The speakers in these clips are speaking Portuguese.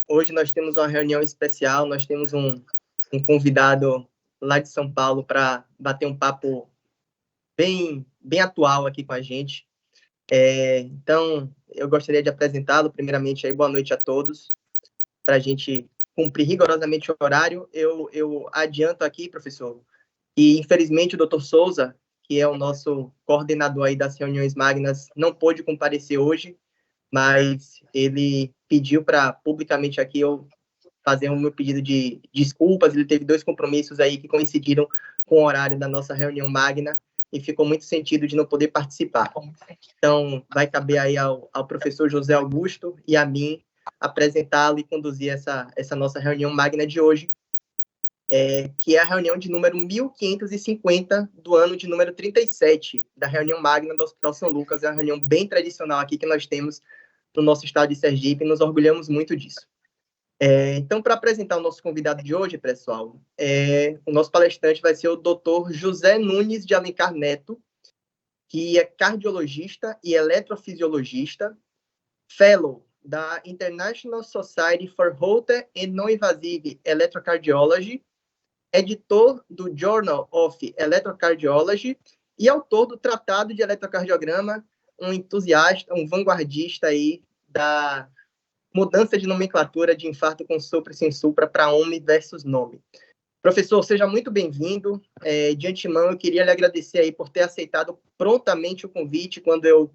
Hoje nós temos uma reunião especial, nós temos um convidado lá de São Paulo para bater um papo bem atual aqui com a gente. Então, eu gostaria de apresentá-lo. Primeiramente, boa noite a todos. Para a gente cumprir rigorosamente o horário, eu adianto aqui, professor, que infelizmente o Dr. Souza, que é o nosso coordenador aí das reuniões magnas, não pôde comparecer hoje, mas ele pediu para publicamente aqui eu fazer o meu pedido de desculpas. Ele teve 2 compromissos aí que coincidiram com o horário da nossa reunião magna e ficou muito sentido de não poder participar. Então, vai caber aí ao professor José Augusto e a mim apresentá-lo e conduzir essa nossa reunião magna de hoje, que é a reunião de número 1550 do ano de número 37 da reunião magna do Hospital São Lucas. É uma reunião bem tradicional aqui que nós temos no nosso estado de Sergipe e nos orgulhamos muito disso. Então, para apresentar o nosso convidado de hoje, pessoal, o nosso palestrante vai ser o Dr. José Nunes de Alencar Neto, que é cardiologista e eletrofisiologista, fellow da International Society for Holter and Non-Invasive Electrocardiology, editor do Journal of Electrocardiology e autor do Tratado de Eletrocardiograma, um entusiasta, um vanguardista aí da mudança de nomenclatura de infarto com sopro e sem supra para OMI versus NOMI. Professor, seja muito bem-vindo. De antemão, eu queria lhe agradecer aí por ter aceitado prontamente o convite quando eu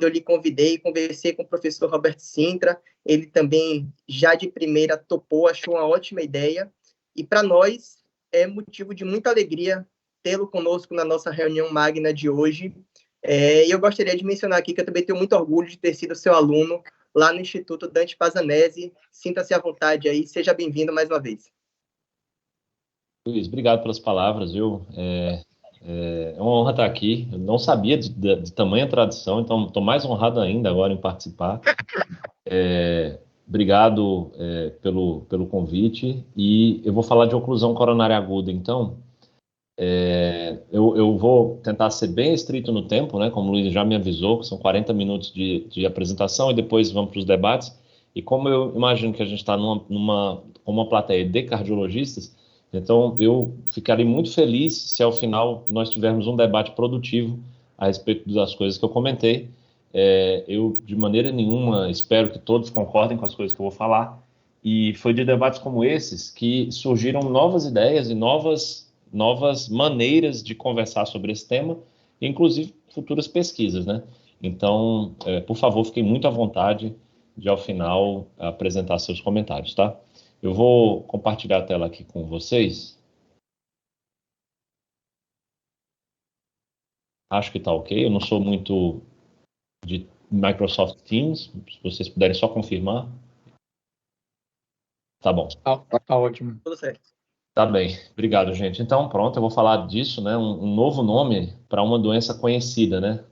lhe convidei, conversei com o professor Roberto Sintra. Ele também, já de primeira, topou, achou uma ótima ideia. E para nós é motivo de muita alegria tê-lo conosco na nossa reunião magna de hoje. E eu gostaria de mencionar aqui que eu também tenho muito orgulho de ter sido seu aluno lá no Instituto Dante Pazanese. Sinta-se à vontade aí, seja bem-vindo mais uma vez. Luiz, obrigado pelas palavras, viu? É uma honra estar aqui. Eu não sabia de tamanha tradição, então estou mais honrado ainda agora em participar. Obrigado pelo convite. E eu vou falar de oclusão coronária aguda, então. Eu vou tentar ser bem estrito no tempo, né? Como o Luiz já me avisou, que são 40 minutos de apresentação e depois vamos para os debates. E como eu imagino que a gente está com uma plateia de cardiologistas, então eu ficarei muito feliz se ao final nós tivermos um debate produtivo a respeito das coisas que eu comentei. Eu, de maneira nenhuma, espero que todos concordem com as coisas que eu vou falar. E foi de debates como esses que surgiram novas ideias e novas maneiras de conversar sobre esse tema, inclusive futuras pesquisas, né? Então, por favor, fiquem muito à vontade de, ao final, apresentar seus comentários, tá? Eu vou compartilhar a tela aqui com vocês. Acho que tá ok. Eu não sou muito de Microsoft Teams, se vocês puderem só confirmar. Tá bom. Tá ótimo. Tudo certo. Tá bem, obrigado, gente. Então, pronto, eu vou falar disso, né? Um novo nome para uma doença conhecida, né?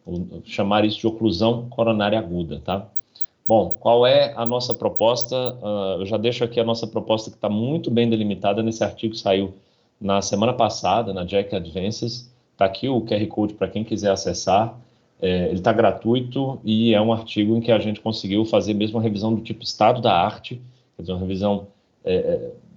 Chamar isso de oclusão coronária aguda, tá? Bom, qual é a nossa proposta? Eu já deixo aqui a nossa proposta que está muito bem delimitada nesse artigo que saiu na semana passada, na JACC Advances. Está aqui o QR Code para quem quiser acessar. Ele está gratuito e é um artigo em que a gente conseguiu fazer mesmo uma revisão do tipo estado da arte, quer dizer, uma revisão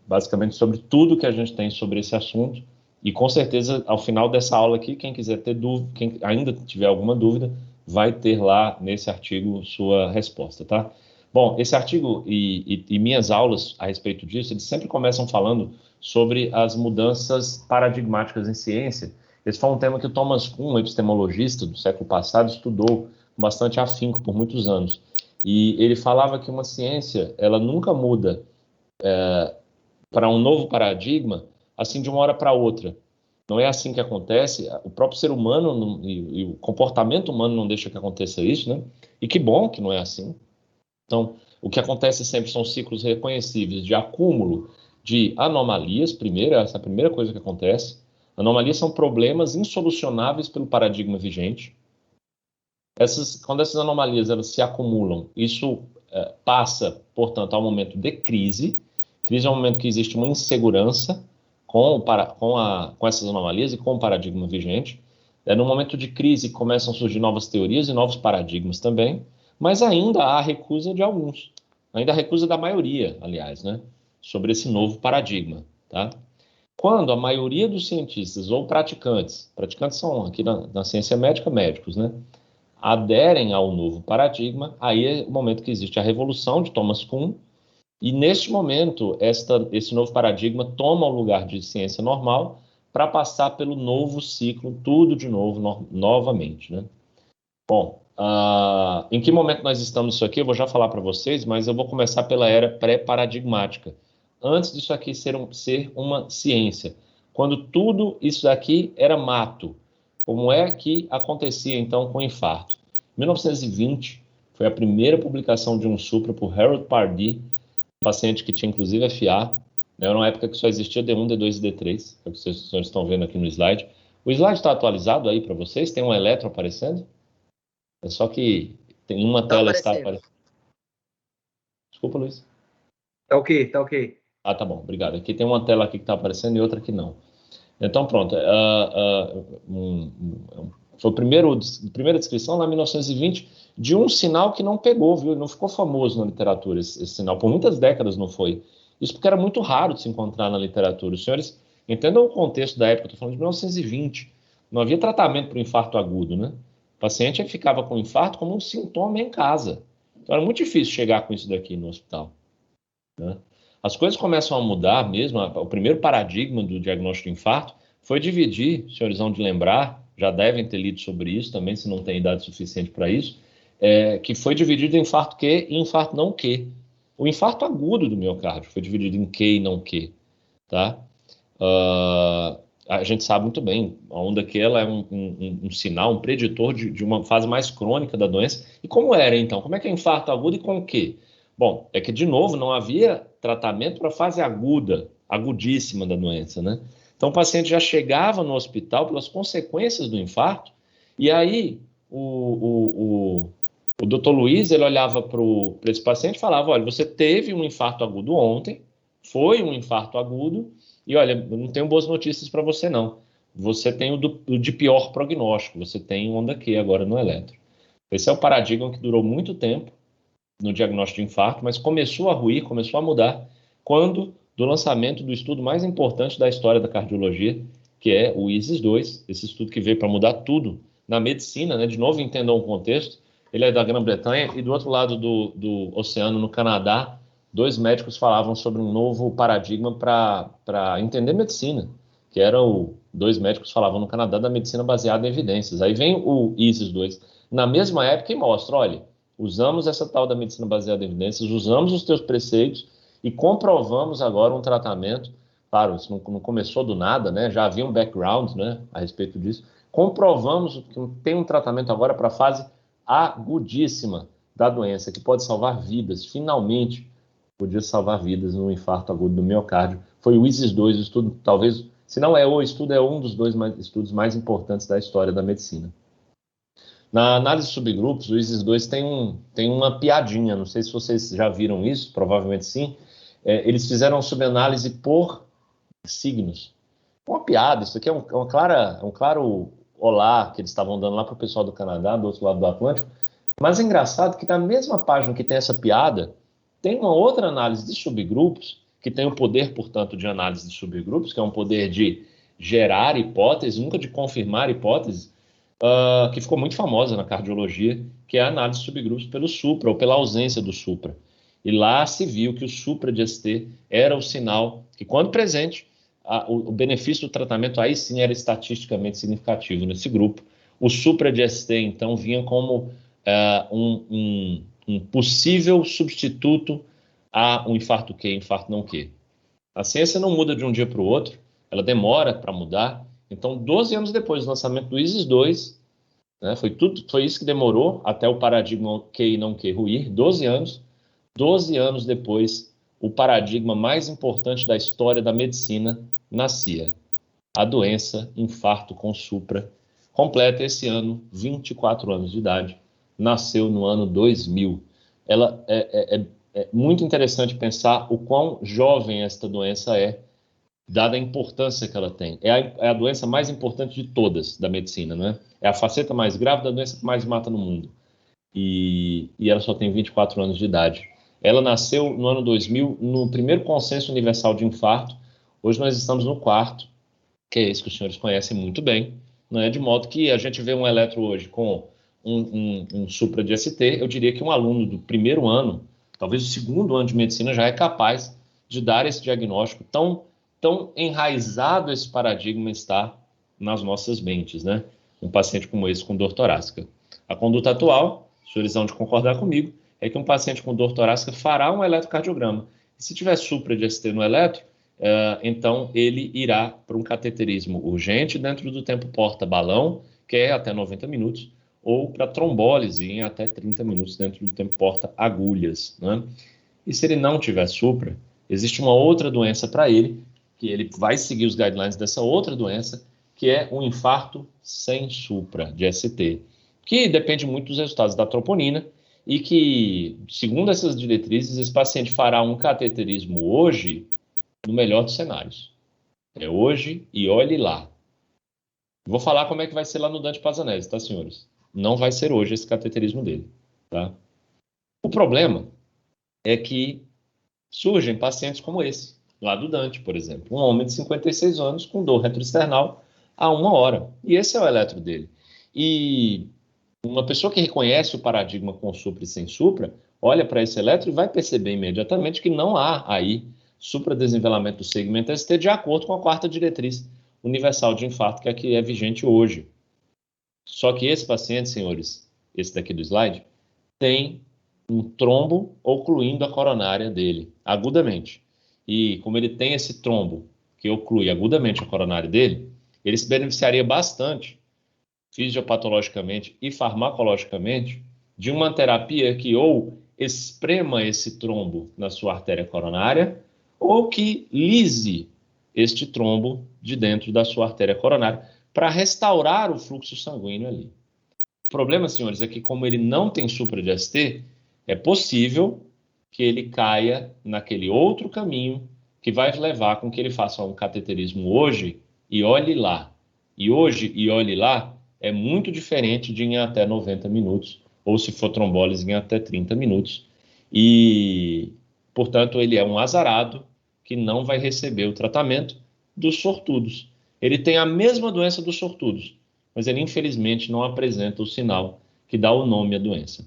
basicamente sobre tudo que a gente tem sobre esse assunto. E com certeza, ao final dessa aula aqui, quem quiser ter dúvida, quem ainda tiver alguma dúvida, vai ter lá nesse artigo sua resposta, tá? Bom, esse artigo e minhas aulas a respeito disso, eles sempre começam falando sobre as mudanças paradigmáticas em ciência. Esse foi um tema que o Thomas Kuhn, um epistemologista do século passado, estudou com bastante afinco por muitos anos. E ele falava que uma ciência, ela nunca muda para um novo paradigma, assim de uma hora para outra. Não é assim que acontece. O próprio ser humano e o comportamento humano não deixa que aconteça isso, né? E que bom que não é assim. Então, o que acontece sempre são ciclos reconhecíveis de acúmulo de anomalias. Primeiro, essa é a primeira coisa que acontece. Anomalias são problemas insolucionáveis pelo paradigma vigente. Quando essas anomalias elas se acumulam, isso passa, portanto, a um momento de crise. Crise é um momento que existe uma insegurança com essas anomalias e com o paradigma vigente. No momento de crise começam a surgir novas teorias e novos paradigmas também, mas ainda há recusa de alguns. ainda a recusa da maioria, aliás, né, sobre esse novo paradigma, tá? Quando a maioria dos cientistas ou praticantes são aqui na ciência médica, médicos, né, aderem ao novo paradigma, aí é o momento que existe a revolução de Thomas Kuhn, e neste momento esse novo paradigma toma o lugar de ciência normal para passar pelo novo ciclo, tudo de novo, novamente, né? Bom, em que momento nós estamos nisso aqui? Eu vou já falar para vocês, mas eu vou começar pela era pré-paradigmática. Antes disso aqui ser uma ciência. Quando tudo isso daqui era mato. Como é que acontecia, então, com o infarto? Em 1920, foi a primeira publicação de um supra por Harold Pardee, paciente que tinha, inclusive, FA. Era uma época que só existia D1, D2 e D3, é o que vocês estão vendo aqui no slide. O slide está atualizado aí para vocês? Tem um eletro aparecendo? É só que tem uma tela está aparecendo. Desculpa, Luiz. Tá ok. Ah, tá bom, obrigado. Aqui tem uma tela aqui que está aparecendo e outra que não. Então, pronto. Foi a primeira descrição lá em 1920 de um sinal que não pegou, viu? Não ficou famoso na literatura esse sinal. Por muitas décadas não foi. Isso porque era muito raro de se encontrar na literatura. Os senhores entendam o contexto da época, estou falando de 1920. Não havia tratamento para o infarto agudo, né? O paciente ficava com infarto como um sintoma em casa. Então era muito difícil chegar com isso daqui no hospital, né? As coisas começam a mudar mesmo. O primeiro paradigma do diagnóstico de infarto foi dividir, os senhores vão de lembrar, já devem ter lido sobre isso também, se não tem idade suficiente para isso, que foi dividido em infarto Q e infarto não Q. O infarto agudo do miocárdio foi dividido em Q e não Q, tá? A gente sabe muito bem, a onda Q ela é um sinal, um preditor de uma fase mais crônica da doença. E como era, então? Como é que é infarto agudo e com Q? Bom, é que, de novo, não havia tratamento para a fase aguda, agudíssima da doença, né? Então, o paciente já chegava no hospital pelas consequências do infarto, e aí o Dr. Luiz, ele olhava para esse paciente e falava, olha, você teve um infarto agudo ontem, foi um infarto agudo, e olha, eu não tenho boas notícias para você, não. Você tem o de pior prognóstico, você tem onda Q agora no eletro. Esse é o paradigma que durou muito tempo no diagnóstico de infarto, mas começou a ruir, começou a mudar, quando do lançamento do estudo mais importante da história da cardiologia, que é o ISIS-2, esse estudo que veio para mudar tudo na medicina, né? De novo, entendam o contexto, ele é da Grã-Bretanha, e do outro lado do oceano, no Canadá, 2 médicos falavam sobre um novo paradigma para entender medicina, que eram 2 médicos falavam no Canadá da medicina baseada em evidências. Aí vem o ISIS-2, na mesma época, e mostra, olha, usamos essa tal da medicina baseada em evidências, usamos os teus preceitos e comprovamos agora um tratamento. Claro, isso não começou do nada, né? Já havia um background, né, a respeito disso. Comprovamos que tem um tratamento agora para a fase agudíssima da doença, que pode salvar vidas. Finalmente, podia salvar vidas no infarto agudo do miocárdio. Foi o ISIS-2, o estudo, talvez, se não é o estudo, é um dos 2 estudos mais importantes da história da medicina. Na análise de subgrupos, o ISIS-2 tem uma piadinha, não sei se vocês já viram isso, provavelmente sim. Eles fizeram subanálise por signos. Uma piada, isso aqui é um claro olá que eles estavam dando lá para o pessoal do Canadá, do outro lado do Atlântico. Mas é engraçado que na mesma página que tem essa piada, tem uma outra análise de subgrupos, que tem o poder, portanto, de análise de subgrupos, que é um poder de gerar hipóteses, nunca de confirmar hipóteses, que ficou muito famosa na cardiologia, que é a análise de subgrupos pelo supra, ou pela ausência do supra. E lá se viu que o supra de ST era o sinal que, quando presente, o benefício do tratamento aí sim era estatisticamente significativo nesse grupo. O supra de ST, então, vinha como um possível substituto a um infarto Q, infarto não Q. A ciência não muda de um dia para o outro, ela demora para mudar. Então, 12 anos depois do lançamento do ISIS-2, né, foi isso que demorou até o paradigma Q e não Q ruir, 12 anos. 12 anos depois, o paradigma mais importante da história da medicina nascia. A doença infarto com supra completa esse ano 24 anos de idade. Nasceu no ano 2000. Ela é muito interessante pensar o quão jovem esta doença é, dada a importância que ela tem. É a doença mais importante de todas da medicina, não é? É a faceta mais grave da doença que mais mata no mundo. E ela só tem 24 anos de idade. Ela nasceu no ano 2000, no primeiro consenso universal de infarto. Hoje nós estamos no quarto, que é esse que os senhores conhecem muito bem, né? De modo que a gente vê um eletro hoje com um supra de ST, eu diria que um aluno do primeiro ano, talvez do segundo ano de medicina, já é capaz de dar esse diagnóstico. Tão enraizado esse paradigma está nas nossas mentes, né? Um paciente como esse com dor torácica. A conduta atual, os senhores vão de concordar comigo, é que um paciente com dor torácica fará um eletrocardiograma. E se tiver supra de ST no eletro, então ele irá para um cateterismo urgente dentro do tempo porta-balão, que é até 90 minutos, ou para trombólise em até 30 minutos dentro do tempo porta-agulhas, né? E se ele não tiver supra, existe uma outra doença para ele, que ele vai seguir os guidelines dessa outra doença, que é o infarto sem supra de ST, que depende muito dos resultados da troponina e que, segundo essas diretrizes, esse paciente fará um cateterismo hoje, no melhor dos cenários. É hoje e olhe lá. Vou falar como é que vai ser lá no Dante Pazanese, tá, senhores? Não vai ser hoje esse cateterismo dele, tá? O problema é que surgem pacientes como esse, lá do Dante, por exemplo. Um homem de 56 anos com dor retroesternal há 1 hora. E esse é o eletro dele. E uma pessoa que reconhece o paradigma com supra e sem supra, olha para esse eletro e vai perceber imediatamente que não há aí supradesenvelamento do segmento ST de acordo com a quarta diretriz universal de infarto, que é a que é vigente hoje. Só que esse paciente, senhores, esse daqui do slide, tem um trombo ocluindo a coronária dele, agudamente. E como ele tem esse trombo que oclui agudamente a coronária dele, ele se beneficiaria bastante, fisiopatologicamente e farmacologicamente, de uma terapia que ou esprema esse trombo na sua artéria coronária, ou que lise este trombo de dentro da sua artéria coronária, para restaurar o fluxo sanguíneo ali. O problema, senhores, é que como ele não tem supra de ST, é possível que ele caia naquele outro caminho que vai levar com que ele faça um cateterismo hoje e olhe lá. E hoje e olhe lá é muito diferente de em até 90 minutos, ou se for trombólise em até 30 minutos. E, portanto, ele é um azarado que não vai receber o tratamento dos sortudos. Ele tem a mesma doença dos sortudos, mas ele infelizmente não apresenta o sinal que dá o nome à doença.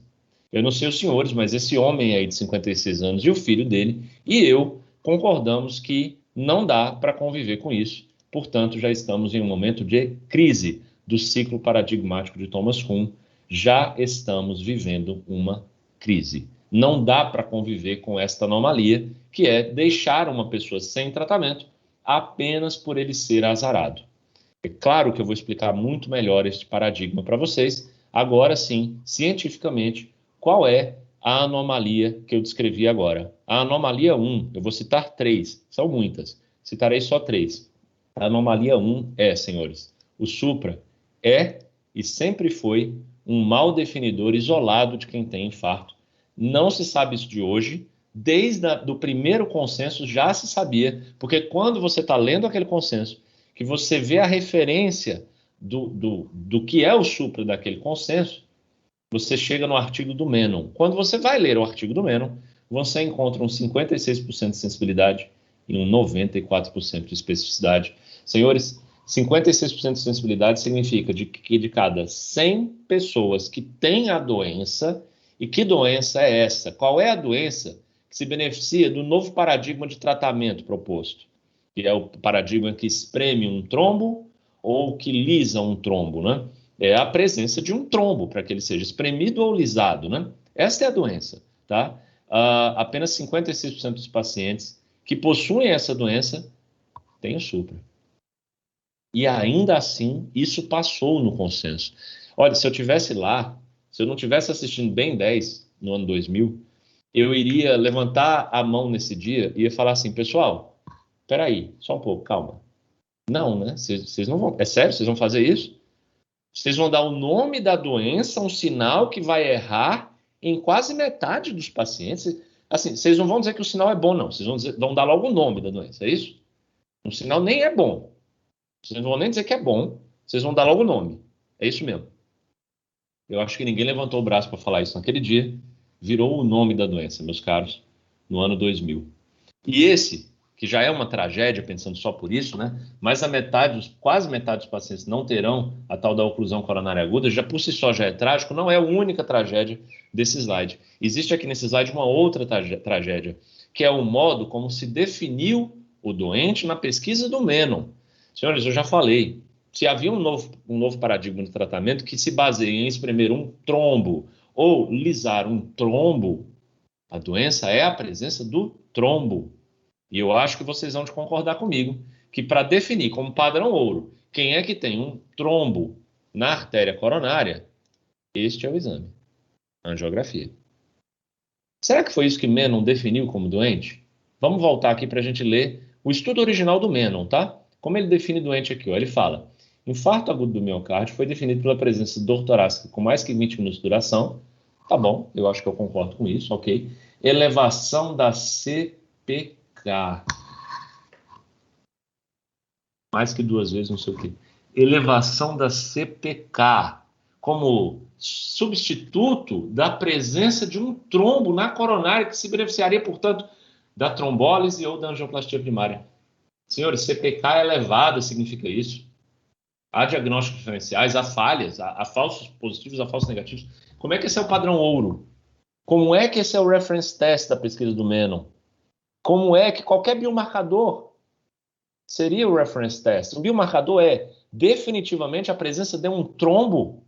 Eu não sei os senhores, mas esse homem aí de 56 anos e o filho dele e eu concordamos que não dá para conviver com isso. Portanto, já estamos em um momento de crise do ciclo paradigmático de Thomas Kuhn. Já estamos vivendo uma crise. Não dá para conviver com esta anomalia, que é deixar uma pessoa sem tratamento apenas por ele ser azarado. É claro que eu vou explicar muito melhor este paradigma para vocês. Agora sim, cientificamente, qual é a anomalia que eu descrevi agora? A anomalia 1, eu vou citar 3, são muitas, citarei só 3. A anomalia 1 é, senhores, o supra é e sempre foi um mal definidor isolado de quem tem infarto. Não se sabe isso de hoje, desde o primeiro consenso já se sabia, porque quando você está lendo aquele consenso, que você vê a referência do que é o supra daquele consenso, você chega no artigo do Menon. Quando você vai ler o artigo do Menon, você encontra um 56% de sensibilidade e um 94% de especificidade. Senhores, 56% de sensibilidade significa que de cada 100 pessoas que têm a doença, e que doença é essa? Qual é a doença que se beneficia do novo paradigma de tratamento proposto? Que é o paradigma que espreme um trombo ou que lisa um trombo, né? É a presença de um trombo para que ele seja espremido ou lisado, né? Esta é a doença, tá? Apenas 56% dos pacientes que possuem essa doença têm o supra. E ainda assim, isso passou no consenso. Olha, se eu tivesse lá, se eu não tivesse assistindo Ben 10 no ano 2000, eu iria levantar a mão nesse dia e ia falar assim, pessoal, peraí, só um pouco, calma. Não, né? Vocês não vão... É sério? Vocês vão fazer isso? Vocês vão dar o nome da doença, um sinal que vai errar em quase metade dos pacientes. Assim, vocês não vão dizer que o sinal é bom, não. Vocês vão dar logo o nome da doença, é isso? O sinal nem é bom. Vocês não vão nem dizer que é bom. Vocês vão dar logo o nome. É isso mesmo. Eu acho que ninguém levantou o braço para falar isso naquele dia. virou o nome da doença, meus caros, no ano 2000. E esse, que já é uma tragédia, pensando só por isso, né? Mas quase metade dos pacientes não terão a tal da oclusão coronária aguda, já por si só já é trágico, não é a única tragédia desse slide. Existe aqui nesse slide uma outra tragédia, que é o modo como se definiu o doente na pesquisa do Menon. Senhores, eu já falei, se havia um novo paradigma de tratamento que se baseia em espremer um trombo ou lisar um trombo, a doença é a presença do trombo. E eu acho que vocês vão concordar comigo que para definir como padrão ouro quem é que tem um trombo na artéria coronária, este é o exame, a angiografia. Será que foi isso que Menon definiu como doente? Vamos voltar aqui para a gente ler o estudo original do Menon, tá? Como ele define doente aqui? Ó, ele fala, infarto agudo do miocárdio foi definido pela presença de dor torácica com mais que 20 minutos de duração. Tá bom, eu acho que eu concordo com isso, ok. Elevação da CPK. Mais que 2 vezes, não sei o quê. Elevação da CPK como substituto da presença de um trombo na coronária que se beneficiaria, portanto, da trombólise ou da angioplastia primária. Senhores, CPK elevada significa isso. Há diagnósticos diferenciais, há falhas, há falsos positivos, há falsos negativos. Como é que esse é o padrão ouro? Como é que esse é o reference test da pesquisa do Menon? Como é que qualquer biomarcador seria o reference test? O biomarcador é definitivamente a presença de um trombo?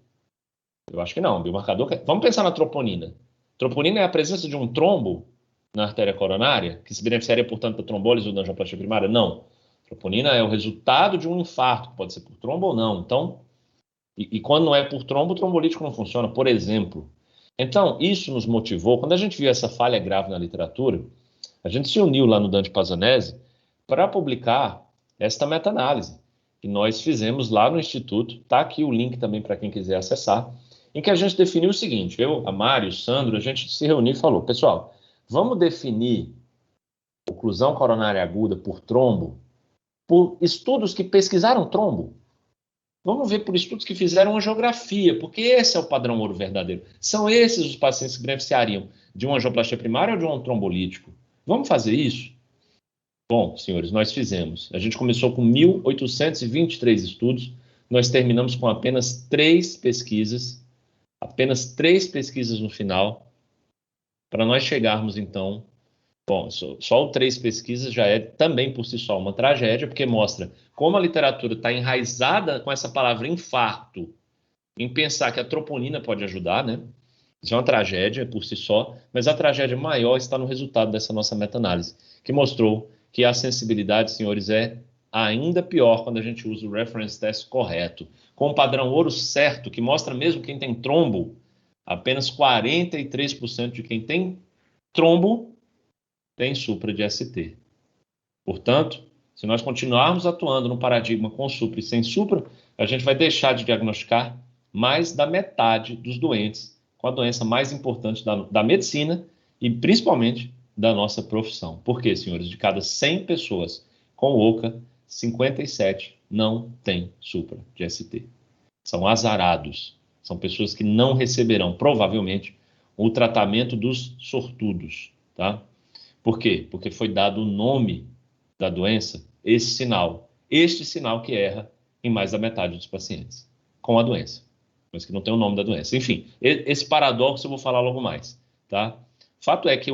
Eu acho que não. O biomarcador... Vamos pensar na troponina. Troponina é a presença de um trombo na artéria coronária, que se beneficiaria, portanto, da trombólise ou da angioplastia primária? Não. Troponina é o resultado de um infarto, que pode ser por trombo ou não. Então, e quando não é por trombo, o trombolítico não funciona, por exemplo. Então, isso nos motivou, quando a gente viu essa falha grave na literatura, a gente se uniu lá no Dante Pazzanese para publicar esta meta-análise que nós fizemos lá no Instituto. Está aqui o link também para quem quiser acessar, em que a gente definiu o seguinte, eu, a Mário, o Sandro, a gente se reuniu e falou, pessoal, vamos definir oclusão coronária aguda por trombo, por estudos que pesquisaram trombo. Vamos ver por estudos que fizeram angiografia, porque esse é o padrão ouro verdadeiro. São esses os pacientes que beneficiariam de uma angioplastia primária ou de um trombolítico. Vamos fazer isso? Bom, senhores, nós fizemos. A gente começou com 1.823 estudos, nós terminamos com apenas 3 pesquisas no final, para nós chegarmos, então... Bom, só 3 pesquisas já é também por si só uma tragédia, porque mostra como a literatura está enraizada com essa palavra infarto, em pensar que a troponina pode ajudar, né? Isso é uma tragédia por si só, mas a tragédia maior está no resultado dessa nossa meta-análise, que mostrou que a sensibilidade, senhores, é ainda pior quando a gente usa o reference test correto. Com o padrão ouro certo, que mostra mesmo quem tem trombo, apenas 43% de quem tem trombo tem supra de ST. Portanto, se nós continuarmos atuando no paradigma com supra e sem supra, a gente vai deixar de diagnosticar mais da metade dos doentes com a doença mais importante da medicina e principalmente da nossa profissão. Por quê, senhores? De cada 100 pessoas com OCA, 57 não têm supra de ST. São azarados. São pessoas que não receberão, provavelmente, o tratamento dos sortudos, tá? Por quê? Porque foi dado o nome da doença, este sinal que erra em mais da metade dos pacientes com a doença, mas que não tem o nome da doença. Enfim, esse paradoxo eu vou falar logo mais, tá? Fato é que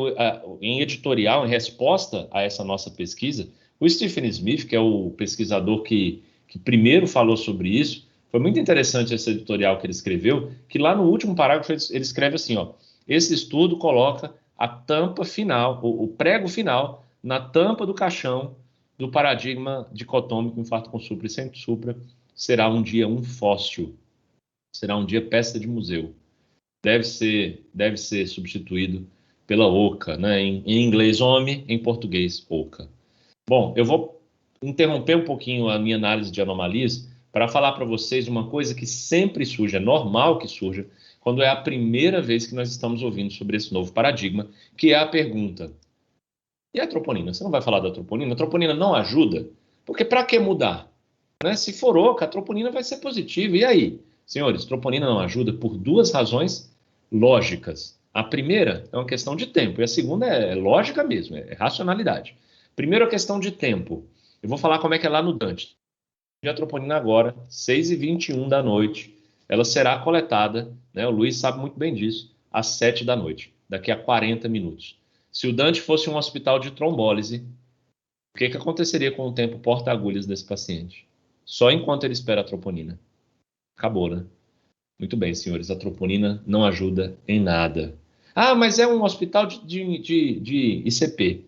em editorial, em resposta a essa nossa pesquisa, o Stephen Smith, que é o pesquisador que primeiro falou sobre isso, foi muito interessante esse editorial que ele escreveu, que lá no último parágrafo ele escreve assim, ó, esse estudo coloca a tampa final, o prego final, na tampa do caixão do paradigma dicotômico, infarto com supra e sem supra, será um dia um fóssil, será um dia peça de museu. Deve ser substituído pela OCA, né? Em inglês, HOME, em português, OCA. Bom, eu vou interromper um pouquinho a minha análise de anomalias para falar para vocês uma coisa que sempre surge, é normal que surja, quando é a primeira vez que nós estamos ouvindo sobre esse novo paradigma, que é a pergunta, e a troponina? Você não vai falar da troponina? A troponina não ajuda? Porque para que mudar? Né? Se for OCA, a troponina vai ser positiva. E aí? Senhores, troponina não ajuda por 2 razões lógicas. A primeira é uma questão de tempo, e a segunda é lógica mesmo, é racionalidade. Primeiro, a questão de tempo. Eu vou falar como é que é lá no Dante. De atroponina agora, 6h21 da noite, ela será coletada, né, o Luiz sabe muito bem disso, às 7 da noite, daqui a 40 minutos. Se o Dante fosse um hospital de trombólise, o que aconteceria com o tempo porta-agulhas desse paciente? Só enquanto ele espera a troponina. Acabou, né? Muito bem, senhores, a troponina não ajuda em nada. Ah, mas é um hospital de ICP.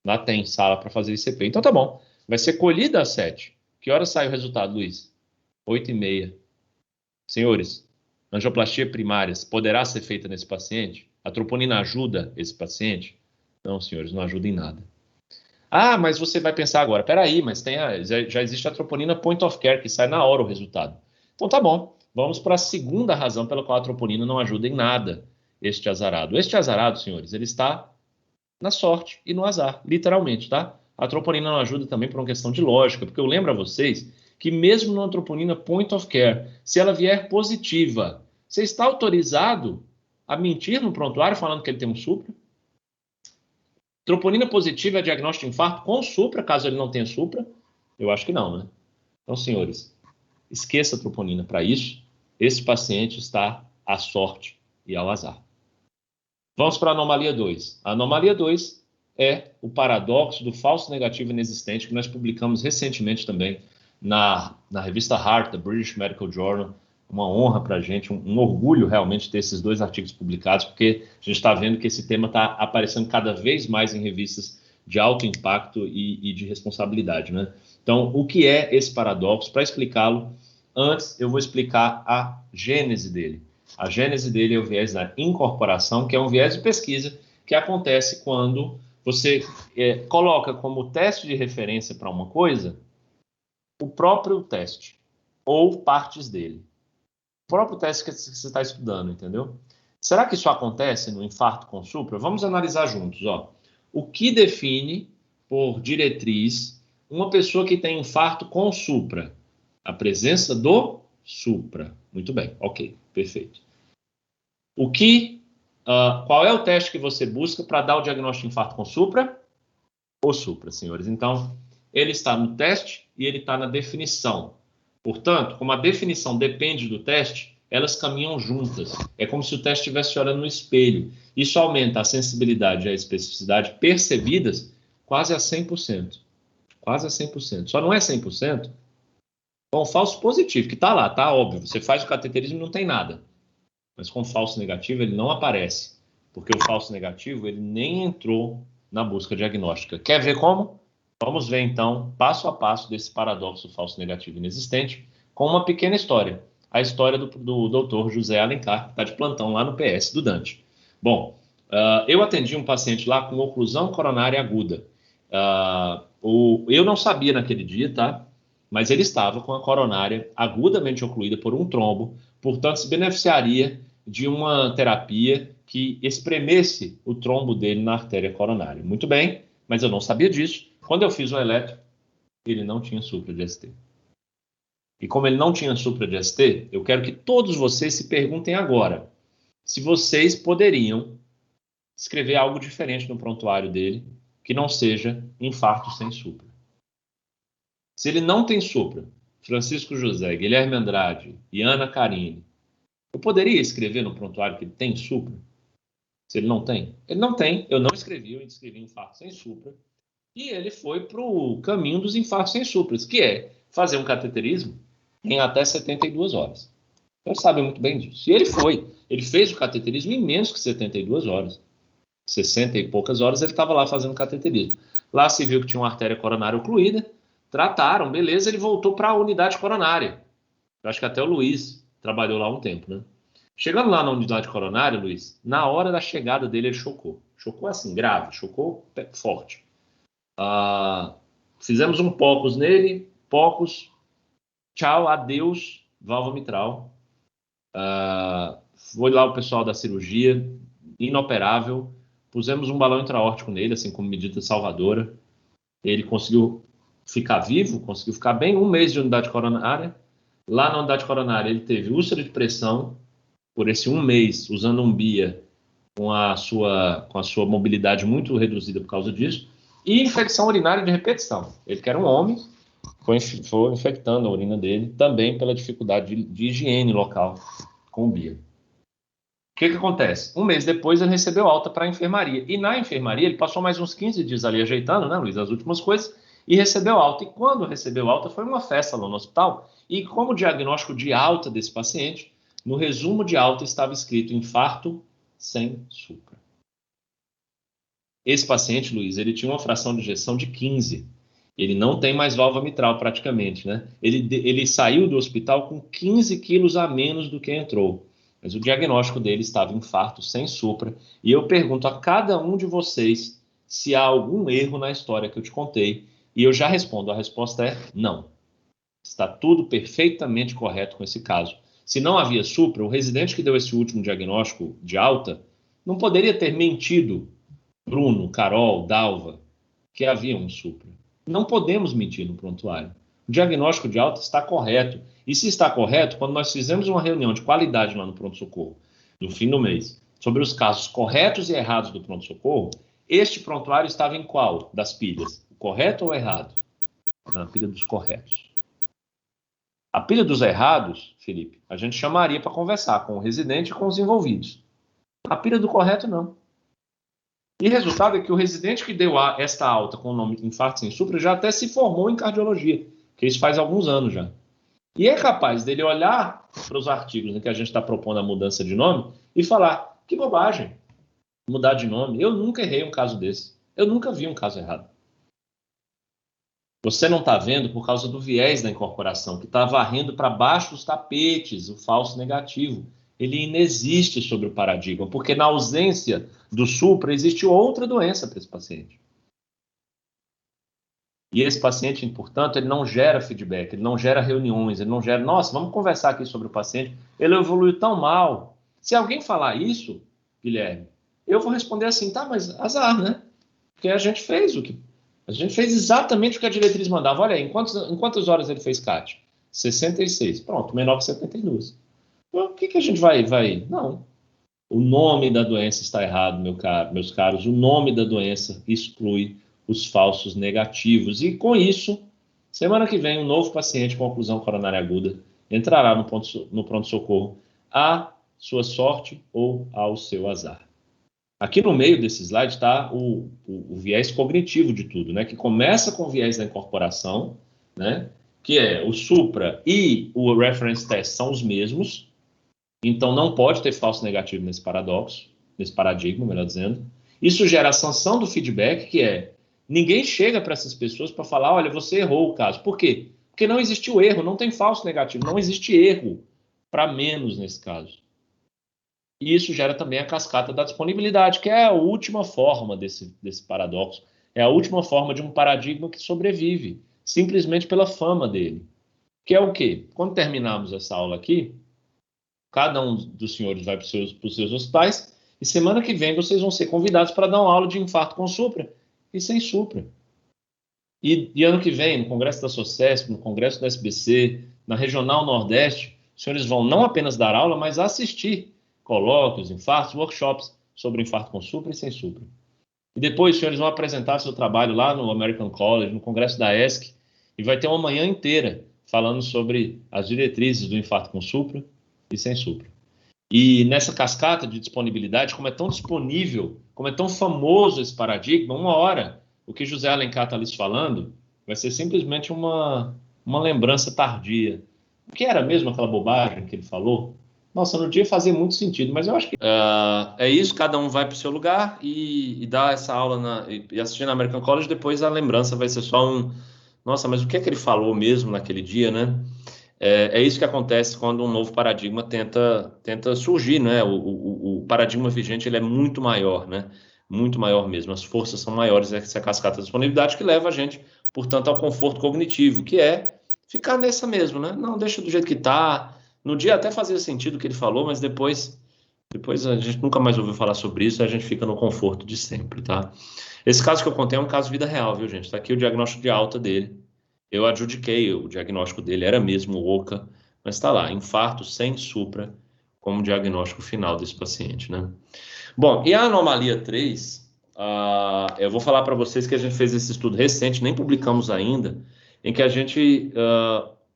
Lá tem sala para fazer ICP. Então tá bom. Vai ser colhida às 7. Que hora sai o resultado, Luiz? 8h30. Senhores, angioplastia primárias poderá ser feita nesse paciente? A troponina ajuda esse paciente? Não, senhores, não ajuda em nada. Ah, mas você vai pensar agora, peraí, mas já existe a troponina point of care, que sai na hora o resultado. Então tá bom. Vamos para a segunda razão pela qual a troponina não ajuda em nada este azarado. Este azarado, senhores, ele está na sorte e no azar, literalmente, tá? A troponina não ajuda também por uma questão de lógica, porque eu lembro a vocês que mesmo numa troponina point of care, se ela vier positiva, você está autorizado a mentir no prontuário falando que ele tem um supra? Troponina positiva é diagnóstico de infarto com supra, caso ele não tenha supra? Eu acho que não, né? Então, senhores, esqueça a troponina para isso. Esse paciente está à sorte e ao azar. Vamos para a anomalia 2. A anomalia 2 é o paradoxo do falso negativo inexistente, que nós publicamos recentemente também na revista Heart, da British Medical Journal. Uma honra para a gente, um orgulho realmente ter esses 2 artigos publicados, porque a gente está vendo que esse tema está aparecendo cada vez mais em revistas de alto impacto e de responsabilidade, né? Então, o que é esse paradoxo? Para explicá-lo, antes eu vou explicar a gênese dele. A gênese dele é o viés da incorporação, que é um viés de pesquisa que acontece quando você coloca como teste de referência para uma coisa o próprio teste ou partes dele. O próprio teste que você está estudando, entendeu? Será que isso acontece no infarto com supra? Vamos analisar juntos, ó. O que define, por diretriz, uma pessoa que tem infarto com supra? A presença do supra. Muito bem, ok, perfeito. Qual é o teste que você busca para dar o diagnóstico de infarto com supra? O supra, senhores. Então, ele está no teste e ele está na definição. Portanto, como a definição depende do teste, elas caminham juntas. É como se o teste estivesse olhando no espelho. Isso aumenta a sensibilidade e a especificidade percebidas quase a 100%. Quase a 100%. Só não é 100% com o falso positivo, que está lá, tá óbvio. Você faz o cateterismo e não tem nada. Mas com falso negativo ele não aparece, porque o falso negativo ele nem entrou na busca diagnóstica. Quer ver como? Vamos ver então, passo a passo, desse paradoxo falso negativo inexistente, com uma pequena história. A história do Dr. José Alencar, que está de plantão lá no PS do Dante. Bom, eu atendi um paciente lá com oclusão coronária aguda. Eu não sabia naquele dia, tá? Mas ele estava com a coronária agudamente ocluída por um trombo, portanto se beneficiaria de uma terapia que espremesse o trombo dele na artéria coronária. Muito bem, mas eu não sabia disso. Quando eu fiz o eletro, ele não tinha supra de ST. E como ele não tinha supra de ST, eu quero que todos vocês se perguntem agora se vocês poderiam escrever algo diferente no prontuário dele que não seja infarto sem supra. Se ele não tem supra, Francisco José, Guilherme Andrade e Ana Carine, eu poderia escrever no prontuário que ele tem supra? Se ele não tem? Ele não tem. Eu não escrevi, eu escrevi infarto sem supra. E ele foi para o caminho dos infartos sem supras, que é fazer um cateterismo em até 72 horas. Então, sabe muito bem disso. E ele fez o cateterismo em menos que 72 horas. 60 e poucas horas ele estava lá fazendo cateterismo. Lá se viu que tinha uma artéria coronária ocluída, trataram, beleza, ele voltou para a unidade coronária. Eu acho que até o Luiz trabalhou lá um tempo, né? Chegando lá na unidade coronária, Luiz, na hora da chegada dele, ele chocou. Chocou assim, grave, chocou forte. Fizemos um POCUS nele, POCUS, tchau, adeus, válvula mitral. Foi lá o pessoal da cirurgia, inoperável, pusemos um balão intraórtico nele, assim como medida salvadora. Ele conseguiu ficar vivo, conseguiu ficar bem 1 mês de unidade coronária. Lá na unidade coronária ele teve úlcera de pressão, por esse 1 mês, usando um BIA com a sua mobilidade muito reduzida por causa disso, e infecção urinária de repetição. Ele, que era um homem, foi infectando a urina dele, também pela dificuldade de higiene local com o Bia. O que acontece? Um mês depois ele recebeu alta para a enfermaria. E na enfermaria ele passou mais uns 15 dias ali ajeitando, né, Luiz, as últimas coisas, e recebeu alta. E quando recebeu alta foi uma festa lá no hospital. E como diagnóstico de alta desse paciente, no resumo de alta estava escrito infarto sem supra. Esse paciente, Luiz, ele tinha uma fração de ejeção de 15. Ele não tem mais válvula mitral praticamente, né? Ele saiu do hospital com 15 quilos a menos do que entrou. Mas o diagnóstico dele estava infarto sem supra. E eu pergunto a cada um de vocês se há algum erro na história que eu te contei. E eu já respondo, a resposta é não. Está tudo perfeitamente correto com esse caso. Se não havia supra, o residente que deu esse último diagnóstico de alta não poderia ter mentido, Bruno, Carol, Dalva, que havia um supra. Não podemos mentir no prontuário. O diagnóstico de alta está correto. E se está correto, quando nós fizemos uma reunião de qualidade lá no pronto-socorro, no fim do mês, sobre os casos corretos e errados do pronto-socorro, este prontuário estava em qual das pilhas? O correto ou o errado? Na pilha dos corretos. A pilha dos errados, Felipe, a gente chamaria para conversar com o residente e com os envolvidos. A pilha do correto, não. E o resultado é que o residente que deu esta alta com o nome infarto sem supra já até se formou em cardiologia, que isso faz alguns anos já. E é capaz dele olhar para os artigos em que a gente está propondo a mudança de nome e falar, que bobagem, mudar de nome. Eu nunca errei um caso desse. Eu nunca vi um caso errado. Você não está vendo por causa do viés da incorporação, que está varrendo para baixo dos tapetes o falso negativo. Ele inexiste sobre o paradigma, porque na ausência do supra existe outra doença para esse paciente. E esse paciente, portanto, ele não gera feedback, ele não gera reuniões, ele não gera, nossa, vamos conversar aqui sobre o paciente, ele evoluiu tão mal. Se alguém falar isso, Guilherme, eu vou responder assim, tá, mas azar, né? Porque a gente fez exatamente o que a diretriz mandava. Olha aí, em quantas horas ele fez CAT? 66. Pronto, menor que 72. Então, o que a gente vai... Não. O nome da doença está errado, meus caros. O nome da doença exclui os falsos negativos. E com isso, semana que vem, um novo paciente com oclusão coronária aguda entrará no pronto-socorro à sua sorte ou ao seu azar. Aqui no meio desse slide está o viés cognitivo de tudo, né? Que começa com o viés da incorporação, né? Que é o supra e o reference test são os mesmos, então não pode ter falso negativo nesse paradoxo, nesse paradigma, melhor dizendo. Isso gera a sanção do feedback, que é ninguém chega para essas pessoas para falar, olha, você errou o caso. Por quê? Porque não existiu erro, não tem falso negativo, não existe erro para menos nesse caso. E isso gera também a cascata da disponibilidade, que é a última forma desse paradoxo. É a última forma de um paradigma que sobrevive, simplesmente pela fama dele. Que é o quê? Quando terminarmos essa aula aqui, cada um dos senhores vai para os seus hospitais e semana que vem vocês vão ser convidados para dar uma aula de infarto com supra e sem supra. E ano que vem, no Congresso da SOCESP, no Congresso da SBC, na Regional Nordeste, os senhores vão não apenas dar aula, mas assistir colóquios, infartos, workshops sobre infarto com supra e sem supra. E depois os senhores vão apresentar seu trabalho lá no American College, no Congresso da ESC, e vai ter uma manhã inteira falando sobre as diretrizes do infarto com supra e sem supra. E nessa cascata de disponibilidade, como é tão disponível, como é tão famoso esse paradigma, uma hora, o que José Alencar está lhes falando vai ser simplesmente uma lembrança tardia. O que era mesmo aquela bobagem que ele falou? Nossa, no dia fazia muito sentido, mas eu acho que... é isso, cada um vai para o seu lugar e dá essa aula e assistir na American College, depois a lembrança vai ser só um... Nossa, mas o que é que ele falou mesmo naquele dia, né? É isso que acontece quando um novo paradigma tenta surgir, né? O paradigma vigente ele é muito maior, né? Muito maior mesmo. As forças são maiores, essa cascata de disponibilidade que leva a gente, portanto, ao conforto cognitivo, que é ficar nessa mesmo, né? Não, deixa do jeito que está. No dia até fazia sentido o que ele falou, mas depois a gente nunca mais ouviu falar sobre isso, a gente fica no conforto de sempre, tá? Esse caso que eu contei é um caso de vida real, viu, gente? Está aqui o diagnóstico de alta dele. Eu adjudiquei o diagnóstico dele, era mesmo OCA, mas está lá, infarto sem supra, como diagnóstico final desse paciente, né? Bom, e a anomalia 3, eu vou falar para vocês que a gente fez esse estudo recente, nem publicamos ainda, em que a gente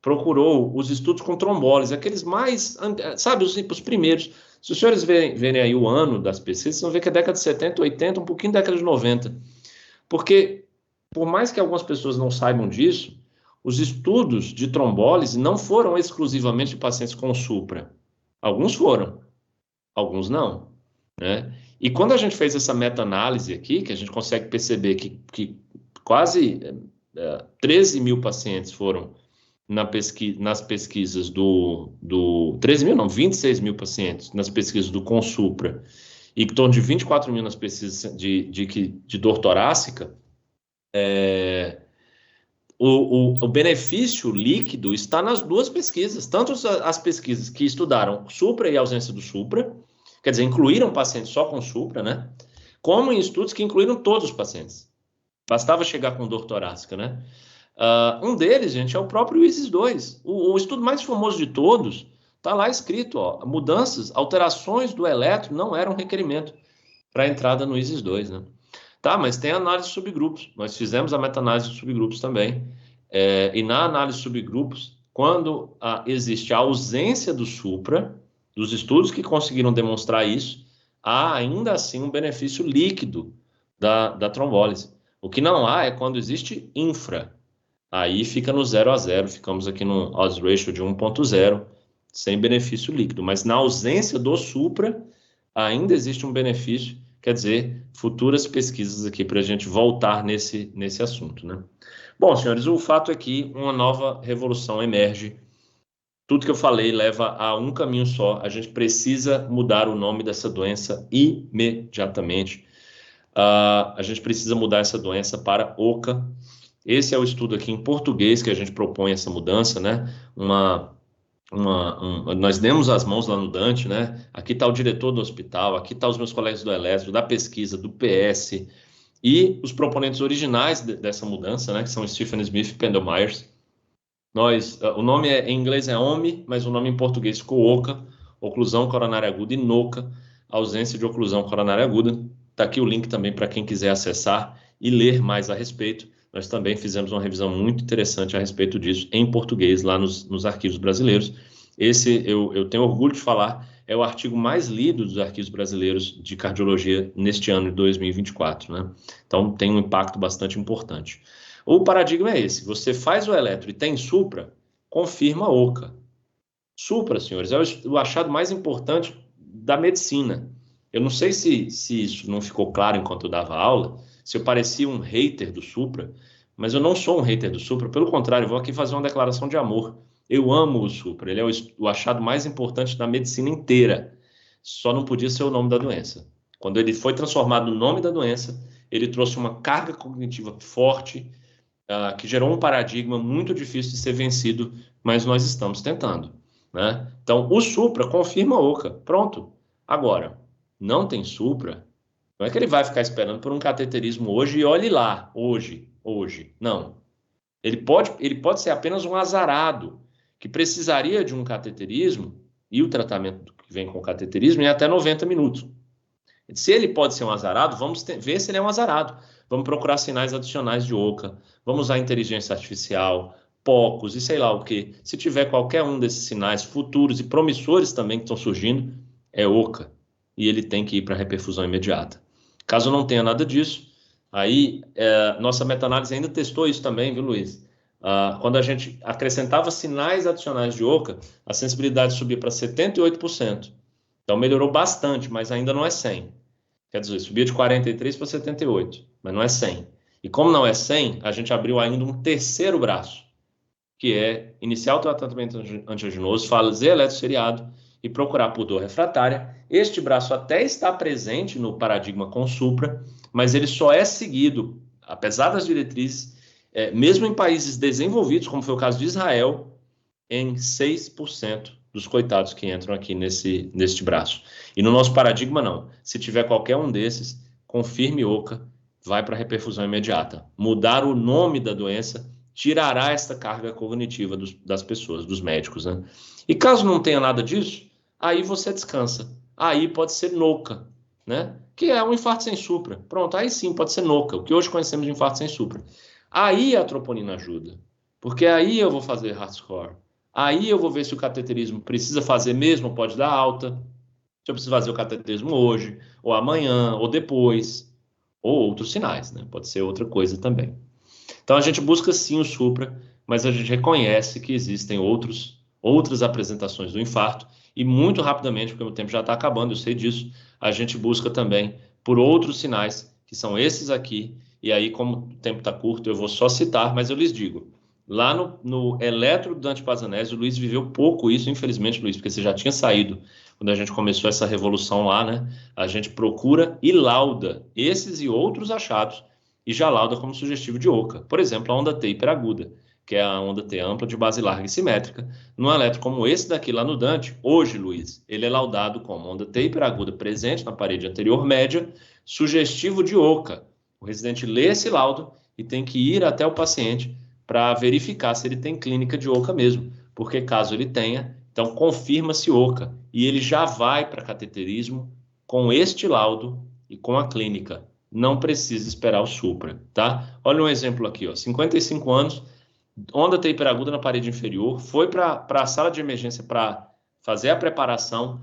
procurou os estudos com trombólise, aqueles mais, sabe, os primeiros. Se os senhores verem aí o ano das pesquisas, vocês vão ver que é década de 70, 80, um pouquinho década de 90. Porque, por mais que algumas pessoas não saibam disso, os estudos de trombólise não foram exclusivamente de pacientes com supra. Alguns foram, alguns não, né? E quando a gente fez essa meta-análise aqui, que a gente consegue perceber que quase 13 mil pacientes foram nas pesquisas do 13 mil, não, 26 mil pacientes nas pesquisas do Consupra e em torno de 24 mil nas pesquisas de dor torácica, o benefício líquido está nas duas pesquisas, tanto as pesquisas que estudaram supra e ausência do supra, quer dizer, incluíram pacientes só com supra, né? Como em estudos que incluíram todos os pacientes. Bastava chegar com dor torácica, né? Um deles, gente, é o próprio ISIS-2. O estudo mais famoso de todos, está lá escrito, ó, mudanças, alterações do eletro não eram requerimento para a entrada no ISIS-2, né? Tá, mas tem análise de subgrupos. Nós fizemos a meta-análise de subgrupos também. E na análise de subgrupos, quando existe a ausência do supra, dos estudos que conseguiram demonstrar isso, há ainda assim um benefício líquido da trombólise. O que não há é quando existe infra. Aí fica no 0 a 0, ficamos aqui no odds ratio de 1.0, sem benefício líquido. Mas na ausência do supra, ainda existe um benefício, quer dizer, futuras pesquisas aqui para a gente voltar nesse assunto, né? Bom, senhores, o fato é que uma nova revolução emerge. Tudo que eu falei leva a um caminho só. A gente precisa mudar o nome dessa doença imediatamente. A gente precisa mudar essa doença para OCA. Esse é o estudo aqui em português que a gente propõe essa mudança, né? Nós demos as mãos lá no Dante, né? Aqui está o diretor do hospital, aqui está os meus colegas do Eletro, da pesquisa, do PS, e os proponentes originais dessa mudança, né? Que são Stephen Smith e Pendle Myers. O nome em inglês é OMI, mas o nome em português ficou OCA, oclusão coronária aguda, e NOCA, ausência de oclusão coronária aguda. Está aqui o link também para quem quiser acessar e ler mais a respeito. Nós também fizemos uma revisão muito interessante a respeito disso em português lá nos arquivos brasileiros. Esse, eu tenho orgulho de falar, é o artigo mais lido dos arquivos brasileiros de cardiologia neste ano de 2024, né? Então tem um impacto bastante importante. O paradigma é esse: você faz o eletro e tem supra, confirma a OCA. Supra, senhores, é o achado mais importante da medicina. Eu não sei se isso não ficou claro enquanto eu dava aula, se eu parecia um hater do supra, mas eu não sou um hater do supra, pelo contrário, eu vou aqui fazer uma declaração de amor. Eu amo o supra, ele é o achado mais importante da medicina inteira. Só não podia ser o nome da doença. Quando ele foi transformado no nome da doença, ele trouxe uma carga cognitiva forte, que gerou um paradigma muito difícil de ser vencido, mas nós estamos tentando, né? Então, o supra confirma a OCA. Pronto. Agora, não tem supra, não é que ele vai ficar esperando por um cateterismo hoje e olhe lá, hoje. Não. Ele pode ser apenas um azarado, que precisaria de um cateterismo, e o tratamento que vem com o cateterismo é até 90 minutos. Se ele pode ser um azarado, vamos ver se ele é um azarado. Vamos procurar sinais adicionais de OCA, vamos usar inteligência artificial, POCOS e sei lá o que. Se tiver qualquer um desses sinais futuros e promissores também que estão surgindo, é OCA. E ele tem que ir para reperfusão imediata. Caso não tenha nada disso, aí nossa meta-análise ainda testou isso também, viu, Luiz? Quando a gente acrescentava sinais adicionais de OCA, a sensibilidade subia para 78%. Então melhorou bastante, mas ainda não é 100%. Quer dizer, subia de 43 para 78, mas não é 100. E como não é 100, a gente abriu ainda um terceiro braço, que é iniciar o tratamento antianginoso, fazer eletroseriado e procurar por dor refratária. Este braço até está presente no paradigma com supra, mas ele só é seguido, apesar das diretrizes, mesmo em países desenvolvidos, como foi o caso de Israel, em 6% dos coitados que entram aqui neste braço. E no nosso paradigma, não. Se tiver qualquer um desses, confirme OCA, vai para reperfusão imediata. Mudar o nome da doença tirará esta carga cognitiva das pessoas, dos médicos, né? E caso não tenha nada disso, aí você descansa. Aí pode ser NOCA, né? Que é um infarto sem supra. Pronto, aí sim pode ser NOCA, o que hoje conhecemos de infarto sem supra. Aí a troponina ajuda, porque aí eu vou fazer heart score. Aí eu vou ver se o cateterismo precisa fazer mesmo ou pode dar alta. Se eu preciso fazer o cateterismo hoje, ou amanhã, ou depois, ou outros sinais, né? Pode ser outra coisa também. Então a gente busca sim o supra, mas a gente reconhece que existem outras apresentações do infarto e muito rapidamente, porque o tempo já está acabando, eu sei disso, a gente busca também por outros sinais, que são esses aqui, e aí como o tempo está curto, eu vou só citar, mas eu lhes digo, lá no eletro do Dante Pazanese, o Luiz viveu pouco isso, infelizmente, Luiz, porque você já tinha saído quando a gente começou essa revolução lá, né? A gente procura e lauda esses e outros achados e já lauda como sugestivo de Oca. Por exemplo, a onda T hiperaguda, que é a onda T ampla de base larga e simétrica, num eletro como esse daqui lá no Dante, hoje, Luiz, ele é laudado como onda T hiperaguda presente na parede anterior média, sugestivo de Oca. O residente lê esse laudo e tem que ir até o paciente para verificar se ele tem clínica de Oca mesmo, porque caso ele tenha, então confirma-se Oca e ele já vai para cateterismo com este laudo e com a clínica. Não precisa esperar o supra, tá? Olha um exemplo aqui, ó, 55 anos, onda T hiperaguda na parede inferior, foi para a sala de emergência para fazer a preparação,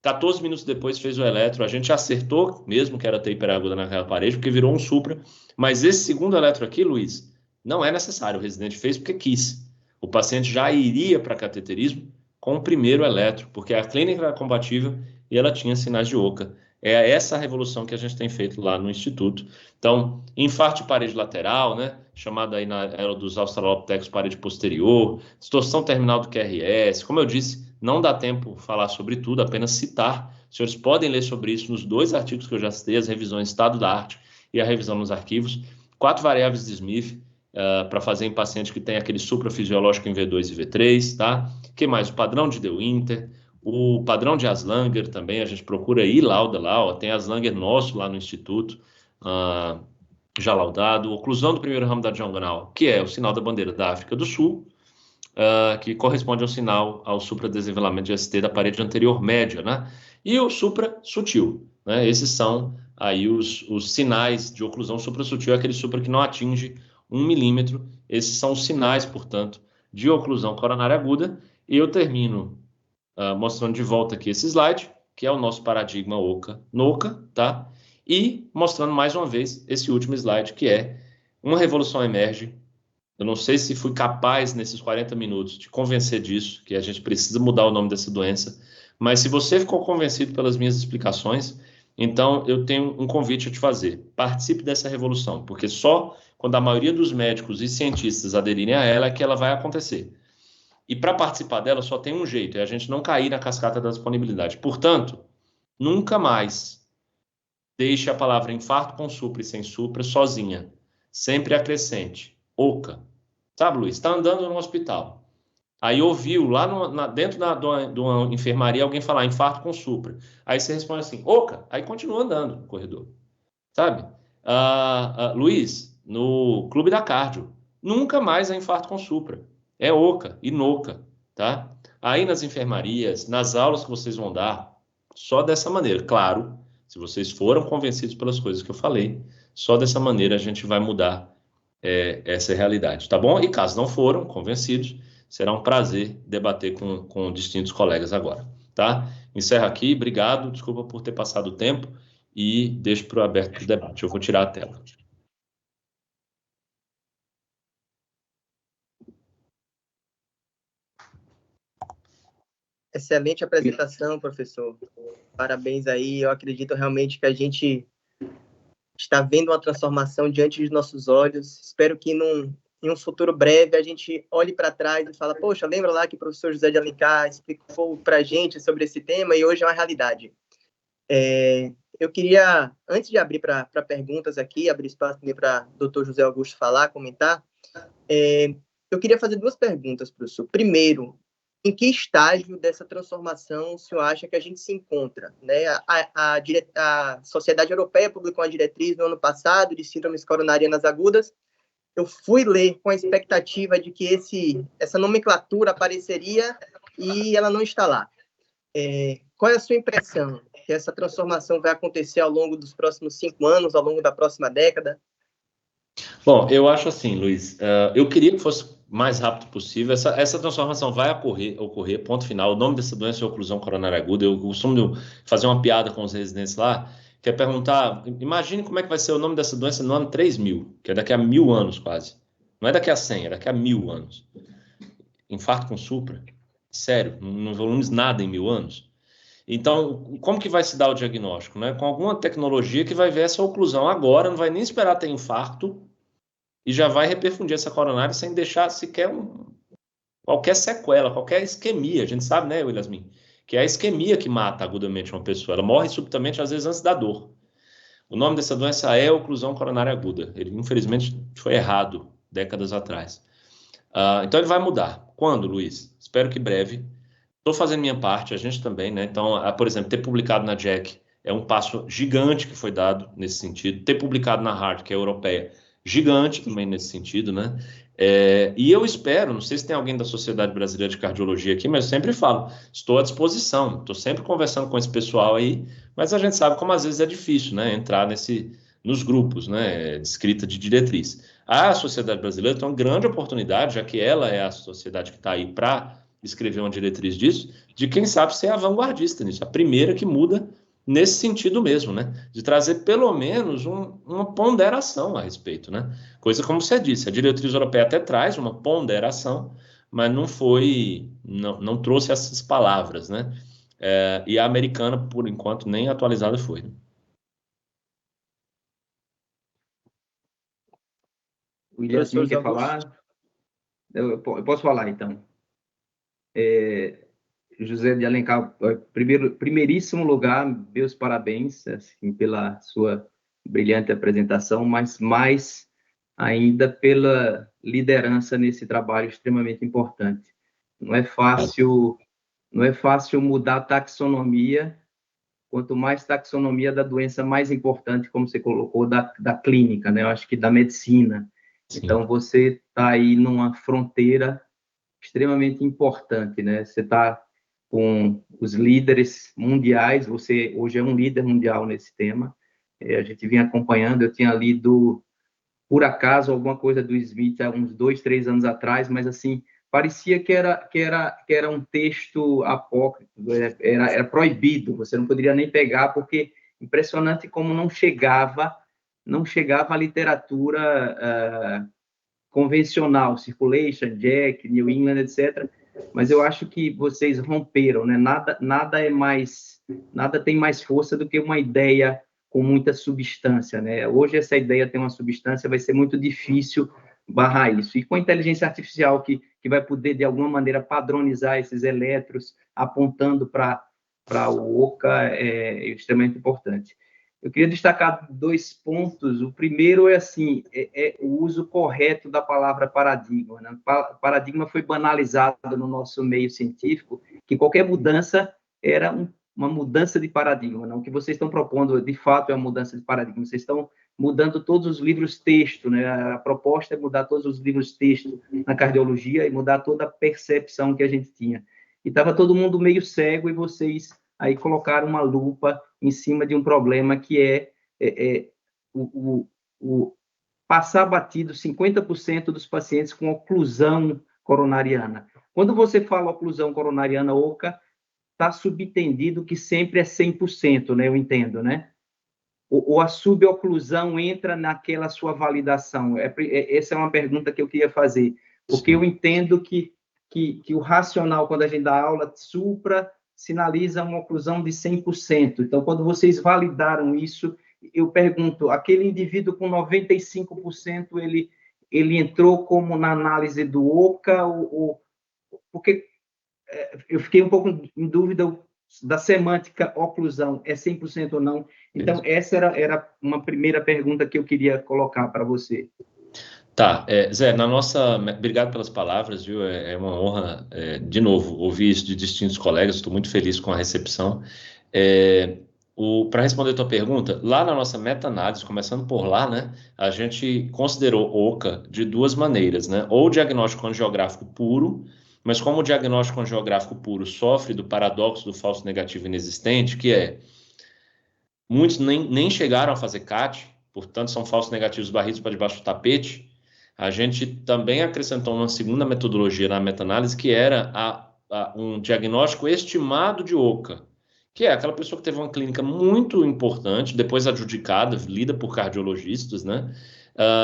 14 minutos depois fez o eletro, a gente acertou mesmo que era T hiperaguda naquela parede, porque virou um supra, mas esse segundo eletro aqui, Luiz, não é necessário, o residente fez porque quis. O paciente já iria para cateterismo com o primeiro eletro, porque a clínica era compatível e ela tinha sinais de Oca. É essa a revolução que a gente tem feito lá no Instituto. Então, infarto de parede lateral, né? Chamada aí na era dos australopithecus parede posterior, distorção terminal do QRS. Como eu disse, não dá tempo falar sobre tudo, apenas citar. Os senhores podem ler sobre isso nos 2 artigos que eu já citei, as revisões Estado da Arte e a revisão nos arquivos. 4 variáveis de Smith, para fazer em paciente que tem aquele suprafisiológico em V2 e V3, tá? O que mais? O padrão de De Winter, o padrão de Aslanger também, a gente procura aí, lauda lá, ó, tem Aslanger nosso lá no Instituto, já laudado. Oclusão do primeiro ramo da diagonal, que é o sinal da bandeira da África do Sul, que corresponde ao sinal, ao supradesenvelamento de ST da parede anterior média, né? E o supra sutil, né? Esses são aí os sinais de oclusão suprassutil, é aquele supra que não atinge 1 milímetro. Esses são os sinais, portanto, de oclusão coronária aguda. E eu termino mostrando de volta aqui esse slide, que é o nosso paradigma OCA-NOCA, tá? E mostrando mais uma vez esse último slide, que é uma revolução emerge. Eu não sei se fui capaz, nesses 40 minutos, de convencer disso, que a gente precisa mudar o nome dessa doença, mas se você ficou convencido pelas minhas explicações, então eu tenho um convite a te fazer. Participe dessa revolução, porque só quando a maioria dos médicos e cientistas aderirem a ela é que ela vai acontecer. E para participar dela só tem um jeito, é a gente não cair na cascata da disponibilidade. Portanto, nunca mais deixe a palavra infarto com supra e sem supra sozinha. Sempre acrescente. OCA. Sabe, Luiz? Está andando no hospital. Aí ouviu lá dentro de uma enfermaria alguém falar infarto com supra. Aí você responde assim, OCA. Aí continua andando no corredor. Sabe? Luiz, no clube da cardio, nunca mais é infarto com supra. É OCA e NOCA, tá? Aí nas enfermarias, nas aulas que vocês vão dar, só dessa maneira. Claro, se vocês foram convencidos pelas coisas que eu falei, só dessa maneira a gente vai mudar essa realidade, tá bom? E caso não foram convencidos, será um prazer debater com distintos colegas agora, tá? Encerro aqui, obrigado, desculpa por ter passado o tempo e deixo para o aberto o debate. Eu vou tirar a tela. Excelente apresentação, professor. Parabéns aí. Eu acredito realmente que a gente está vendo uma transformação diante de nossos olhos. Espero que em um futuro breve a gente olhe para trás e fale, poxa, lembra lá que o professor José de Alencar explicou para a gente sobre esse tema e hoje é uma realidade. Eu queria, antes de abrir para perguntas aqui, abrir espaço também para o doutor José Augusto falar, comentar, eu queria fazer 2 perguntas, professor. Primeiro, em que estágio dessa transformação o senhor acha que a gente se encontra? Né? A Sociedade Europeia publicou uma diretriz no ano passado de síndromes coronarianas agudas. Eu fui ler com a expectativa de que essa nomenclatura apareceria e ela não está lá. Qual é a sua impressão? Que essa transformação vai acontecer ao longo dos próximos 5 anos, ao longo da próxima década? Bom, eu acho assim, Luiz, eu queria que fosse mais rápido possível. Essa transformação vai ocorrer, ponto final. O nome dessa doença é oclusão coronária aguda. Eu costumo fazer uma piada com os residentes lá, que é perguntar, imagine como é que vai ser o nome dessa doença no ano 3000, que é daqui a 1000 anos quase. Não é daqui a 100, é daqui a 1000 anos. Infarto com supra? Sério, não evoluímos nada em 1000 anos. Então, como que vai se dar o diagnóstico, né? Com alguma tecnologia que vai ver essa oclusão agora, não vai nem esperar ter infarto, e já vai reperfundir essa coronária sem deixar sequer qualquer sequela, qualquer isquemia. A gente sabe, né, Willasmin, que é a isquemia que mata agudamente uma pessoa. Ela morre subitamente, às vezes, antes da dor. O nome dessa doença é oclusão coronária aguda. Ele, infelizmente, foi errado décadas atrás. Então, ele vai mudar. Quando, Luiz? Espero que breve. Estou fazendo minha parte, a gente também, né? Então, por exemplo, ter publicado na JACC é um passo gigante que foi dado nesse sentido. Ter publicado na HEART, que é europeia, gigante também nesse sentido, né? E eu espero, não sei se tem alguém da Sociedade Brasileira de Cardiologia aqui, mas eu sempre falo, estou à disposição, estou sempre conversando com esse pessoal aí, mas a gente sabe como às vezes é difícil, né? Entrar nos grupos, né? De escrita de diretriz. A Sociedade Brasileira tem uma grande oportunidade, já que ela é a sociedade que está aí para escrever uma diretriz disso, de quem sabe ser a vanguardista nisso, a primeira que muda nesse sentido mesmo, né? De trazer pelo menos uma ponderação a respeito, né? Coisa como você disse, a diretriz europeia até traz uma ponderação, mas não trouxe essas palavras, né? E a americana, por enquanto, nem atualizada foi. O Yasmin quer falar? Eu posso falar, então. José de Alencar, primeiríssimo lugar, meus parabéns assim, pela sua brilhante apresentação, mas mais ainda pela liderança nesse trabalho extremamente importante. Não é fácil mudar a taxonomia, quanto mais taxonomia da doença, mais importante, como você colocou, da clínica, né? Eu acho que da medicina. Sim. Então, você está aí numa fronteira extremamente importante, né? Você está com os líderes mundiais, você hoje é um líder mundial nesse tema, a gente vinha acompanhando, eu tinha lido, por acaso, alguma coisa do Smith há uns 2, 3 anos atrás, mas, assim, parecia que era um texto apócrifo, era proibido, você não poderia nem pegar, porque impressionante como não chegava a literatura convencional, Circulation, JACC, New England, etc., mas eu acho que vocês romperam, né? Nada tem mais força do que uma ideia com muita substância, né? Hoje essa ideia tem uma substância, vai ser muito difícil barrar isso. E com a inteligência artificial que vai poder, de alguma maneira, padronizar esses elétrons, apontando para o OCA, é extremamente importante. Eu queria destacar 2 pontos. O primeiro é assim, o uso correto da palavra paradigma, né? Paradigma foi banalizado no nosso meio científico, que qualquer mudança era uma mudança de paradigma. Não? O que vocês estão propondo, de fato, é uma mudança de paradigma. Vocês estão mudando todos os livros-texto, né? A proposta é mudar todos os livros-texto na cardiologia e mudar toda a percepção que a gente tinha. E estava todo mundo meio cego e vocês aí colocaram uma lupa em cima de um problema que é passar batido 50% dos pacientes com oclusão coronariana. Quando você fala oclusão coronariana oca, está subentendido que sempre é 100%, né? Eu entendo, né? Ou a suboclusão entra naquela sua validação? Essa é uma pergunta que eu queria fazer, porque eu entendo que o racional, quando a gente dá aula, supra sinaliza uma oclusão de 100%. Então, quando vocês validaram isso, eu pergunto, aquele indivíduo com 95%, ele entrou como na análise do OCA? Porque eu fiquei um pouco em dúvida da semântica oclusão, é 100% ou não? Então, essa era uma primeira pergunta que eu queria colocar para você. Tá, Zé, obrigado pelas palavras, viu? É uma honra, de novo, ouvir isso de distintos colegas, estou muito feliz com a recepção. Para responder a tua pergunta, lá na nossa meta-análise, começando por lá, né, a gente considerou OCA de 2 maneiras, né? Ou diagnóstico angiográfico puro, mas como o diagnóstico angiográfico puro sofre do paradoxo do falso negativo inexistente, que é, muitos nem chegaram a fazer CAT, portanto são falsos negativos barridos para debaixo do tapete, a gente também acrescentou uma segunda metodologia na meta-análise, que era um diagnóstico estimado de OCA, que é aquela pessoa que teve uma clínica muito importante, depois adjudicada, lida por cardiologistas, né?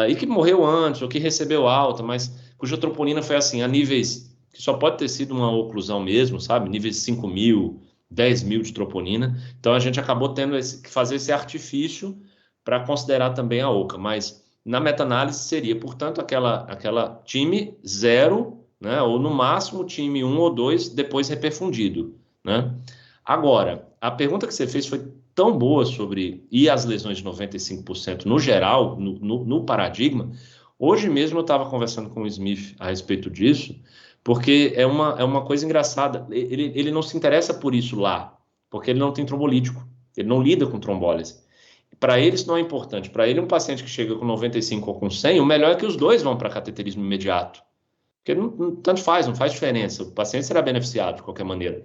E que morreu antes, ou que recebeu alta, mas cuja troponina foi assim, a níveis que só pode ter sido uma oclusão mesmo, sabe? Níveis 5.000, 10.000 de troponina. Então a gente acabou tendo que fazer esse artifício para considerar também a OCA, mas na meta-análise seria, portanto, aquela time 0, né? Ou no máximo time 1 ou 2, depois reperfundido, né? Agora, a pergunta que você fez foi tão boa sobre e as lesões de 95% no geral, no paradigma. Hoje mesmo eu estava conversando com o Smith a respeito disso, porque é uma coisa engraçada. Ele não se interessa por isso lá, porque ele não tem trombolítico, ele não lida com trombólise. Para ele isso não é importante. Para ele, um paciente que chega com 95 ou com 100, o melhor é que os dois vão para cateterismo imediato. Porque tanto faz, não faz diferença. O paciente será beneficiado de qualquer maneira.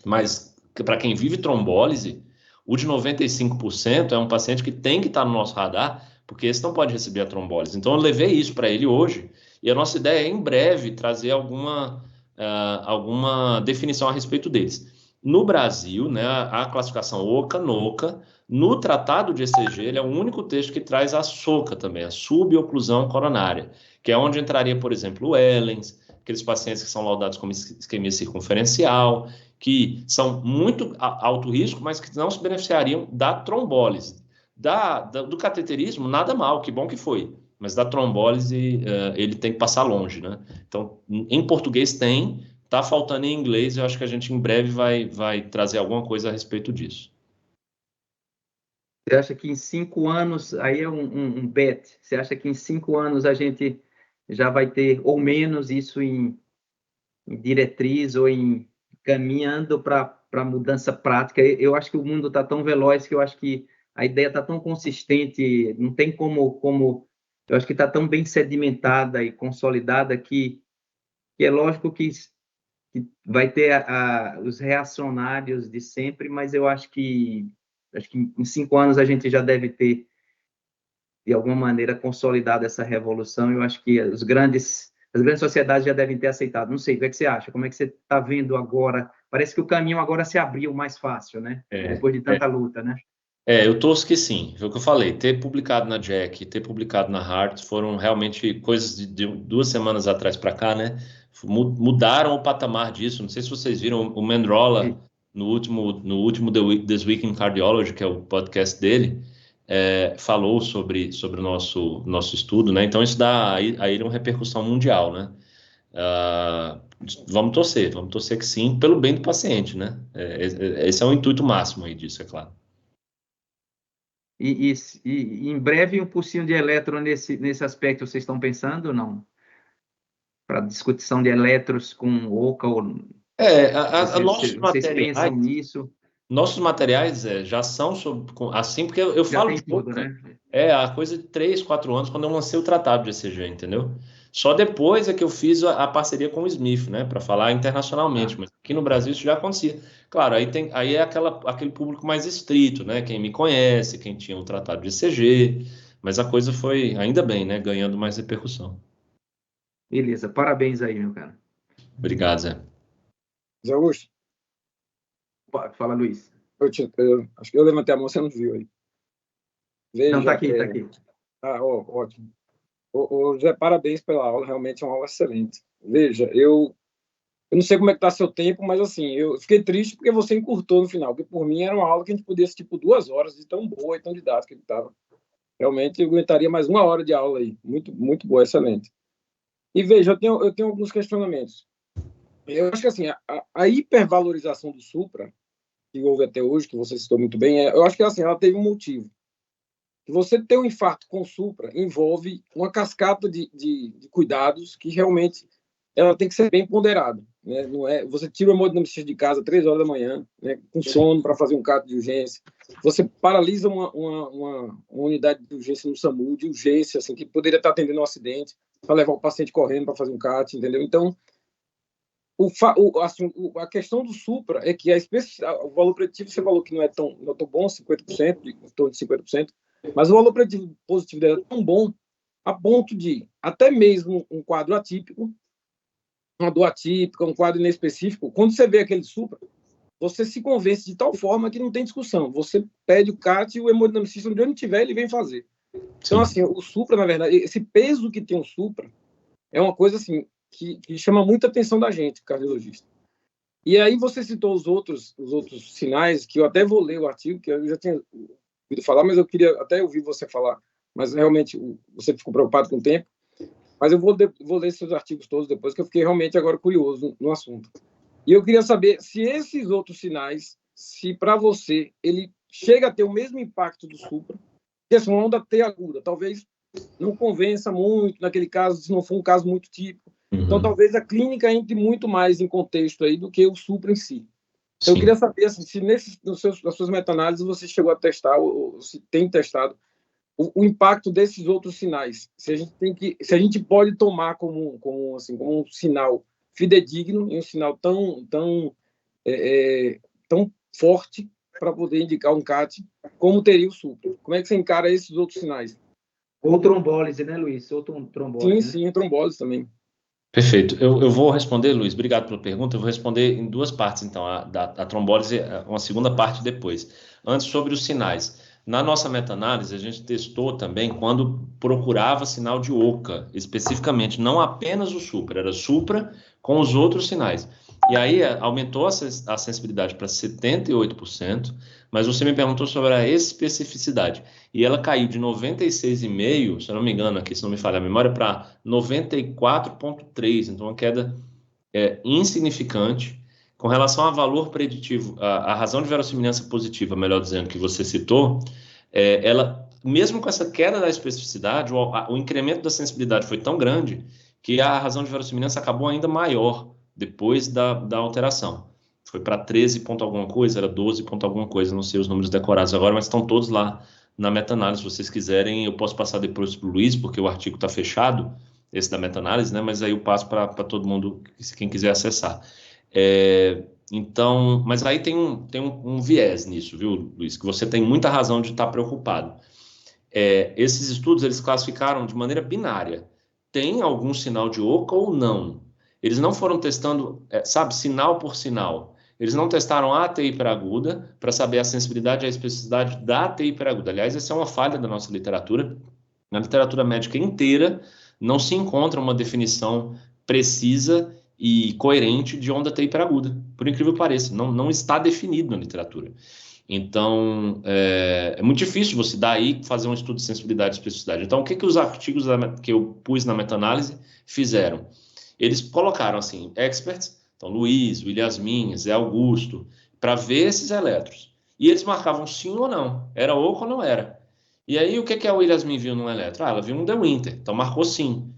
Mas para quem vive trombólise, o de 95% é um paciente que tem que estar no nosso radar, porque esse não pode receber a trombólise. Então eu levei isso para ele hoje, e a nossa ideia é em breve trazer alguma definição a respeito deles. No Brasil, né, a classificação OCA, NOCA, no tratado de ECG, ele é o único texto que traz a SOCA também, a suboclusão coronária, que é onde entraria, por exemplo, o Ellens, aqueles pacientes que são laudados como isquemia circunferencial, que são muito alto risco, mas que não se beneficiariam da trombólise. Do cateterismo, nada mal, que bom que foi. Mas da trombólise, ele tem que passar longe, né? Então, em português tem, tá faltando em inglês, eu acho que a gente em breve vai trazer alguma coisa a respeito disso. Você acha que em 5 anos, aí é um bet, você acha que em 5 anos a gente já vai ter, ou menos, isso em diretriz ou caminhando para mudança prática? Eu acho que o mundo está tão veloz que eu acho que a ideia está tão consistente, não tem como eu acho que está tão bem sedimentada e consolidada que é lógico que vai ter os reacionários de sempre, mas eu acho que em 5 anos a gente já deve ter, de alguma maneira, consolidado essa revolução. Eu acho que as grandes sociedades já devem ter aceitado. Não sei, o que é que você acha? Como é que você está vendo agora? Parece que o caminho agora se abriu mais fácil, né? Depois de tanta luta, né? Eu torço que sim, foi o que eu falei. Ter publicado na Jack, ter publicado na Heart foram realmente coisas de 2 semanas atrás para cá, né? Mudaram o patamar disso. Não sei se vocês viram o Mandrola no último This Week in Cardiology, que é o podcast dele, falou sobre o nosso estudo, né? Então isso dá a ele uma repercussão mundial, né? Vamos torcer que sim, pelo bem do paciente, né? Esse é o intuito máximo aí disso, é claro. E em breve um pulsinho de elétron nesse aspecto vocês estão pensando ou não? Para discussão de elétrons com OCA ou vocês pensam nisso? Nossos materiais já são assim, porque eu já falo tem de tudo, OCA, né? a coisa de 3, 4 anos, quando eu lancei o tratado de ECG, entendeu? Só depois é que eu fiz a parceria com o Smith, né, para falar internacionalmente, mas aqui no Brasil isso já acontecia. Claro, aí é aquele público mais estrito, né, quem me conhece, quem tinha o tratado de ECG, mas a coisa foi, ainda bem, né, ganhando mais repercussão. Beleza, parabéns aí, meu cara. Obrigado, Zé. Zé Augusto. Fala, Luiz. Eu acho que eu levantei a mão, você não viu aí. Veja, não, tá aqui. Ótimo. Zé, parabéns pela aula, realmente é uma aula excelente. Veja, eu não sei como é que está seu tempo, mas assim, eu fiquei triste porque você encurtou no final, porque por mim era uma aula que a gente podia assistir por 2 horas, de tão boa e tão didática que estava. Realmente eu aguentaria mais 1 hora de aula aí. Muito, muito boa, excelente. E veja, eu tenho alguns questionamentos. Eu acho que assim, a hipervalorização do Supra, que houve até hoje, que você citou muito bem, eu acho que assim, ela teve um motivo. Você ter um infarto com Supra envolve uma cascata de cuidados que realmente ela tem que ser bem ponderada, né? Não é, você tira o hemodinamicista de casa 3 horas da manhã, né, com sono para fazer um cato de urgência, você paralisa uma unidade de urgência no SAMU, de urgência, assim, que poderia estar atendendo um acidente, para levar o paciente correndo para fazer um CAT, entendeu? Então, A questão do supra é que o valor preditivo, você falou que não é tão bom, 50%, em torno de 50%, mas o valor preditivo positivo dela é tão bom a ponto de, até mesmo um quadro atípico, uma dor atípica, um quadro inespecífico, quando você vê aquele supra, você se convence de tal forma que não tem discussão. Você pede o CAT e o hemodinamicista, onde ele tiver, ele vem fazer. Então, assim, o supra, na verdade, esse peso que tem o supra é uma coisa, assim, que chama muita atenção da gente, cardiologista. E aí você citou os outros sinais, que eu até vou ler o artigo, que eu já tinha ouvido falar, mas eu queria até ouvir você falar, mas realmente você ficou preocupado com o tempo. Mas eu vou ler seus artigos todos depois, que eu fiquei realmente agora curioso no assunto. E eu queria saber se esses outros sinais, se para você ele chega a ter o mesmo impacto do supra, que essa onda T aguda, talvez não convença muito naquele caso, se não for um caso muito típico. Então, talvez a clínica entre muito mais em contexto aí do que o supra em si. Então, eu queria saber assim, se nas suas meta-análises você chegou a testar, ou se tem testado, o impacto desses outros sinais. Se a gente pode tomar como um sinal fidedigno e um sinal tão forte para poder indicar um CAT, como teria o supra. Como é que você encara esses outros sinais? Ou trombólise, né, Luiz? Ou trombólise. Sim, trombólise também. Perfeito. Eu vou responder, Luiz, obrigado pela pergunta. Eu vou responder em duas partes, então, a trombólise, uma segunda parte depois. Antes, sobre os sinais. Na nossa meta-análise, a gente testou também quando procurava sinal de OCA, especificamente, não apenas o supra, era supra com os outros sinais. E aí aumentou a sensibilidade para 78%, mas você me perguntou sobre a especificidade. E ela caiu de 96,5%, se eu não me engano, aqui, se não me falha a memória, para 94,3%. Então, uma queda insignificante. Com relação a valor preditivo, a razão de verossimilhança positiva, melhor dizendo, que você citou, ela, mesmo com essa queda da especificidade, o incremento da sensibilidade foi tão grande que a razão de verossimilhança acabou ainda maior depois da alteração. Foi para 13 ponto alguma coisa, era 12 ponto alguma coisa, não sei os números decorados agora, mas estão todos lá na meta-análise. Se vocês quiserem, eu posso passar depois para o Luiz, porque o artigo está fechado, esse da meta-análise, né? Mas aí eu passo para todo mundo, quem quiser acessar. Então, mas aí tem um viés nisso, viu, Luiz? Que você tem muita razão de estar preocupado. Esses estudos, eles classificaram de maneira binária. Tem algum sinal de OCA ou não? Eles não foram testando, sinal por sinal. Eles não testaram a AT hiperaguda para saber a sensibilidade e a especificidade da AT hiperaguda. Aliás, essa é uma falha da nossa literatura. Na literatura médica inteira, não se encontra uma definição precisa e coerente de onda T hiperaguda. Por incrível que pareça, não está definido na literatura. Então, é muito difícil você daí fazer um estudo de sensibilidade e especificidade. Então, o que os artigos que eu pus na meta-análise fizeram? Eles colocaram, assim, experts, então Luiz, Williasmin, Zé Augusto, para ver esses elétrons. E eles marcavam sim ou não, era oco ou não era. E aí, o que a Williasmin viu no eletro? Ela viu um De Winter, então marcou sim.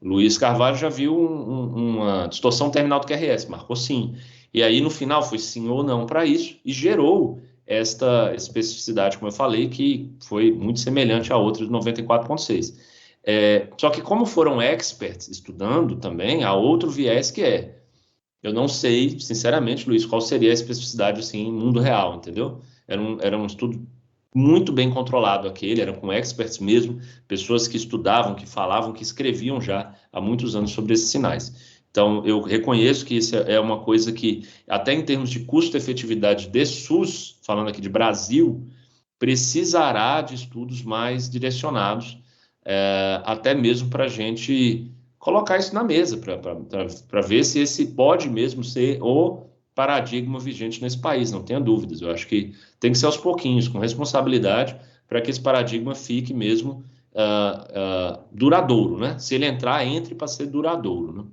Luiz Carvalho já viu uma distorção terminal do QRS, marcou sim. E aí, no final, foi sim ou não para isso, e gerou esta especificidade, como eu falei, que foi muito semelhante à outra de 94,6. Só que como foram experts estudando também, há outro viés que eu não sei, sinceramente, Luiz, qual seria a especificidade assim, em mundo real, entendeu? Era um estudo muito bem controlado aquele, era com experts mesmo, pessoas que estudavam, que falavam, que escreviam já há muitos anos sobre esses sinais. Então, eu reconheço que isso é uma coisa que, até em termos de custo-efetividade de SUS, falando aqui de Brasil, precisará de estudos mais direcionados, até mesmo para a gente colocar isso na mesa, para ver se esse pode mesmo ser o paradigma vigente nesse país, não tenha dúvidas. Eu acho que tem que ser aos pouquinhos, com responsabilidade, para que esse paradigma fique mesmo duradouro, né? Se ele entrar, entre para ser duradouro, né?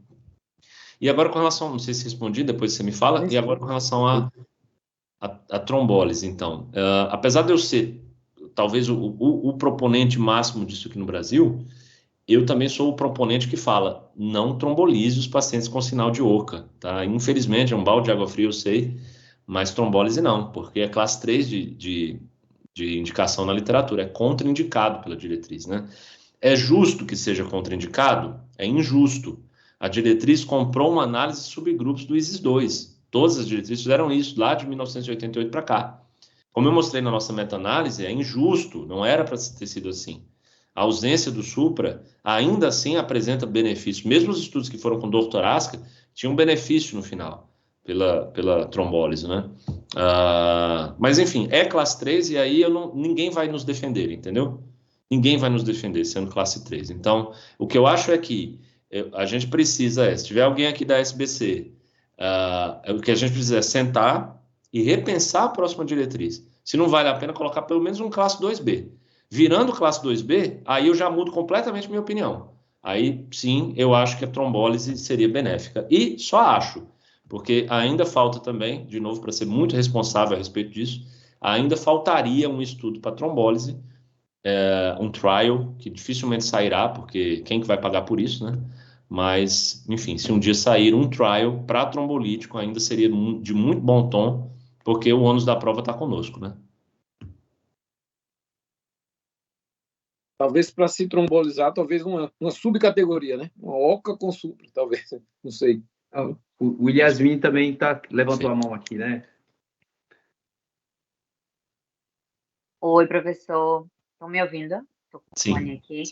E agora com relação, não sei se respondi, depois você me fala, e agora com relação à trombólise, então. Apesar de eu ser, talvez, o proponente máximo disso aqui no Brasil, eu também sou o proponente que fala, não trombolize os pacientes com sinal de OCA, tá? Infelizmente, é um balde de água fria, eu sei, mas trombólise não, porque é classe 3 de indicação na literatura, é contraindicado pela diretriz, né? É justo que seja contraindicado? É injusto, A diretriz comprou uma análise de subgrupos do ISIS-2. Todas as diretrizes fizeram isso lá de 1988 para cá. Como eu mostrei na nossa meta-análise, é injusto, não era para ter sido assim. A ausência do supra ainda assim apresenta benefício. Mesmo os estudos que foram com dor torácica tinham benefício no final, pela trombólise, né? Mas enfim, é classe 3 e aí ninguém vai nos defender, entendeu? Ninguém vai nos defender sendo classe 3. Então, o que eu acho é que a gente precisa, se tiver alguém aqui da SBC, o que a gente precisa é sentar e repensar a próxima diretriz. Se não vale a pena colocar pelo menos um classe 2B. Virando classe 2B, aí eu já mudo completamente minha opinião. Aí, sim, eu acho que a trombólise seria benéfica. E só acho, porque ainda falta também, de novo, para ser muito responsável a respeito disso, ainda faltaria um estudo para trombólise, um trial, que dificilmente sairá, porque quem que vai pagar por isso, né? Mas, enfim, se um dia sair um trial para trombolítico, ainda seria de muito bom tom, porque o ônus da prova está conosco, né? Talvez para se trombolizar, talvez uma subcategoria, né? Uma OCA com supra, talvez, não sei. O Yasmin também levantou a mão aqui, né? Oi, professor. Estão me ouvindo? Estou com o fone aqui.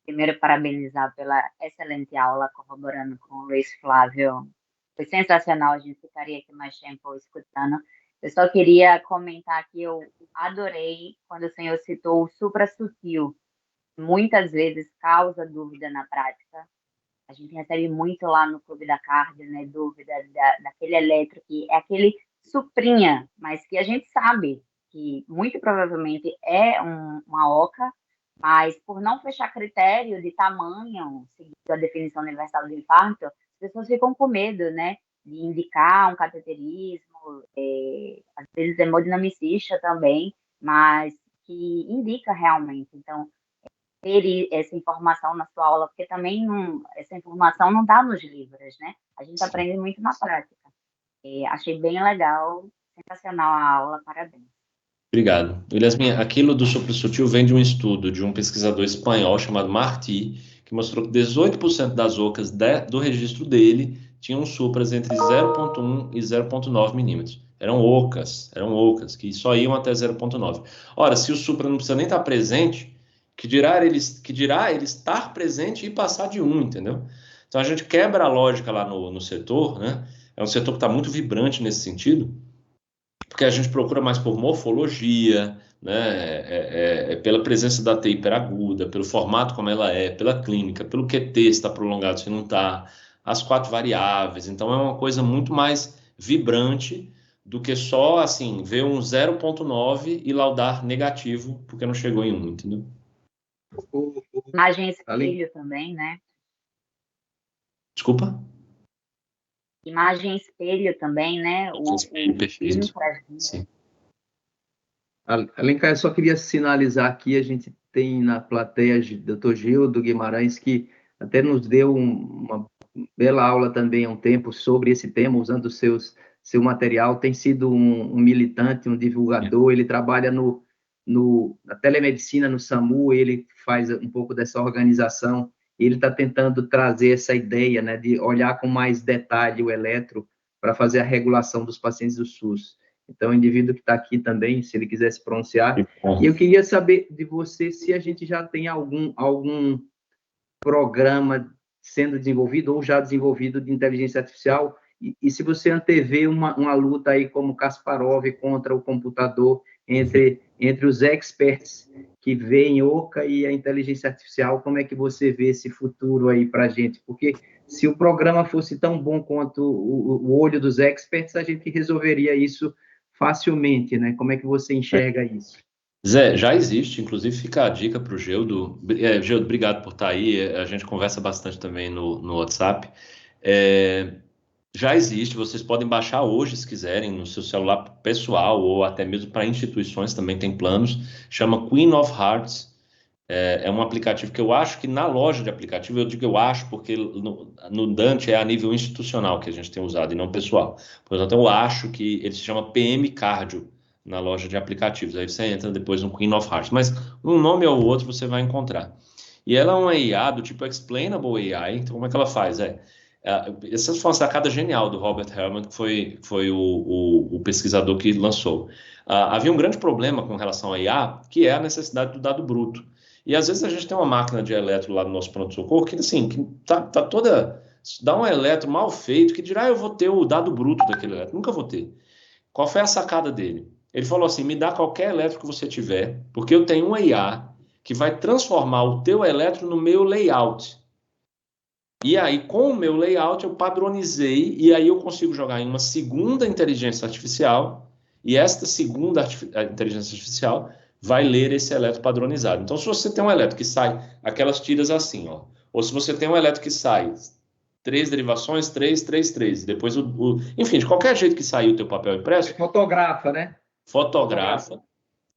Primeiro, parabenizar pela excelente aula, corroborando com o Luiz Flávio. Foi sensacional, a gente ficaria aqui mais tempo escutando. Eu só queria comentar que eu adorei quando o senhor citou o suprassutil. Muitas vezes causa dúvida na prática. A gente recebe muito lá no Clube da Cardio, né, dúvida daquele eletro que é aquele suprinha, mas que a gente sabe que muito provavelmente é uma OCA, mas por não fechar critério de tamanho, seguindo a definição universal do infarto, as pessoas ficam com medo, né, de indicar um cateterismo, às vezes hemodinamicista também, mas que indica realmente. Então, ter essa informação na sua aula, porque também essa informação não está nos livros, né? A gente aprende muito na prática. Achei bem legal, sensacional a aula, parabéns. Obrigado. Yasmin, aquilo do suprassutil vem de um estudo de um pesquisador espanhol chamado Martí, que mostrou que 18% das OCAs do registro dele tinham supras entre 0,1 e 0,9 milímetros. Eram OCAs, que só iam até 0,9. Ora, se o supra não precisa nem estar presente, que dirá ele estar presente e passar de 1, entendeu? Então a gente quebra a lógica lá no setor, né? É um setor que está muito vibrante nesse sentido, porque a gente procura mais por morfologia, né? Pela presença da T hiperaguda, pelo formato como ela é, pela clínica, pelo QT se está prolongado, se não está, as 4 variáveis. Então é uma coisa muito mais vibrante do que só, assim, ver um 0,9 e laudar negativo porque não chegou em 1, entendeu? Imagem espelho também, né? Desculpa? Imagem espelho também, né? Espelho, perfeito. Sim. Alencar, eu só queria sinalizar aqui, a gente tem na plateia o Dr. Gildo Guimarães, que até nos deu uma bela aula também há um tempo sobre esse tema, usando seu material, tem sido um militante, um divulgador, ele trabalha na telemedicina, no SAMU, ele faz um pouco dessa organização, ele está tentando trazer essa ideia, né, de olhar com mais detalhe o eletro para fazer a regulação dos pacientes do SUS. Então, o indivíduo que está aqui também, se ele quiser se pronunciar. E eu queria saber de você se a gente já tem algum programa sendo desenvolvido ou já desenvolvido de inteligência artificial, e se você antevê uma luta aí como Kasparov contra o computador, entre os experts que veem OCA e a inteligência artificial, como é que você vê esse futuro aí para a gente? Porque se o programa fosse tão bom quanto o olho dos experts, a gente resolveria isso facilmente, né? Como é que você enxerga isso? Zé, já existe, inclusive fica a dica para o Geudo. Geudo, obrigado por estar aí, a gente conversa bastante também no WhatsApp. Já existe, vocês podem baixar hoje, se quiserem, no seu celular pessoal ou até mesmo para instituições, também tem planos, chama Queen of Hearts. É um aplicativo que eu acho que na loja de aplicativo, eu digo eu acho porque no Dante é a nível institucional que a gente tem usado e não pessoal. Portanto, eu acho que ele se chama PM Cardio na loja de aplicativos. Aí você entra depois no Queen of Hearts. Mas um nome ou outro você vai encontrar. E ela é uma IA do tipo Explainable AI. Então, como é que ela faz? Essa foi uma sacada genial do Robert Herman, que foi o pesquisador que lançou. Havia um grande problema com relação à IA, que é a necessidade do dado bruto. E às vezes a gente tem uma máquina de eletro lá no nosso pronto-socorro que, assim, que tá toda... Dá um eletro mal feito, que dirá, eu vou ter o dado bruto daquele eletro. Nunca vou ter. Qual foi a sacada dele? Ele falou assim, me dá qualquer eletro que você tiver, porque eu tenho uma IA que vai transformar o teu eletro no meu layout. E aí, com o meu layout, eu padronizei, e aí eu consigo jogar em uma segunda inteligência artificial, e esta segunda inteligência artificial vai ler esse eletro padronizado. Então, se você tem um eletro que sai aquelas tiras assim, ó, ou se você tem um eletro que sai 3 derivações, 3, 3, 3, depois enfim, de qualquer jeito que sair o teu papel impresso... Fotografa, né? Fotografa,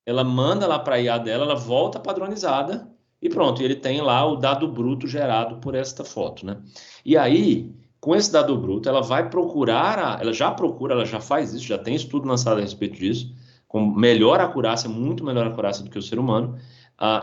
ela manda lá para a IA dela, ela volta padronizada, e pronto, e ele tem lá o dado bruto gerado por esta foto, né? E aí, com esse dado bruto, ela vai procurar, ela já faz isso, já tem estudo lançado a respeito disso, com melhor acurácia, muito melhor acurácia do que o ser humano.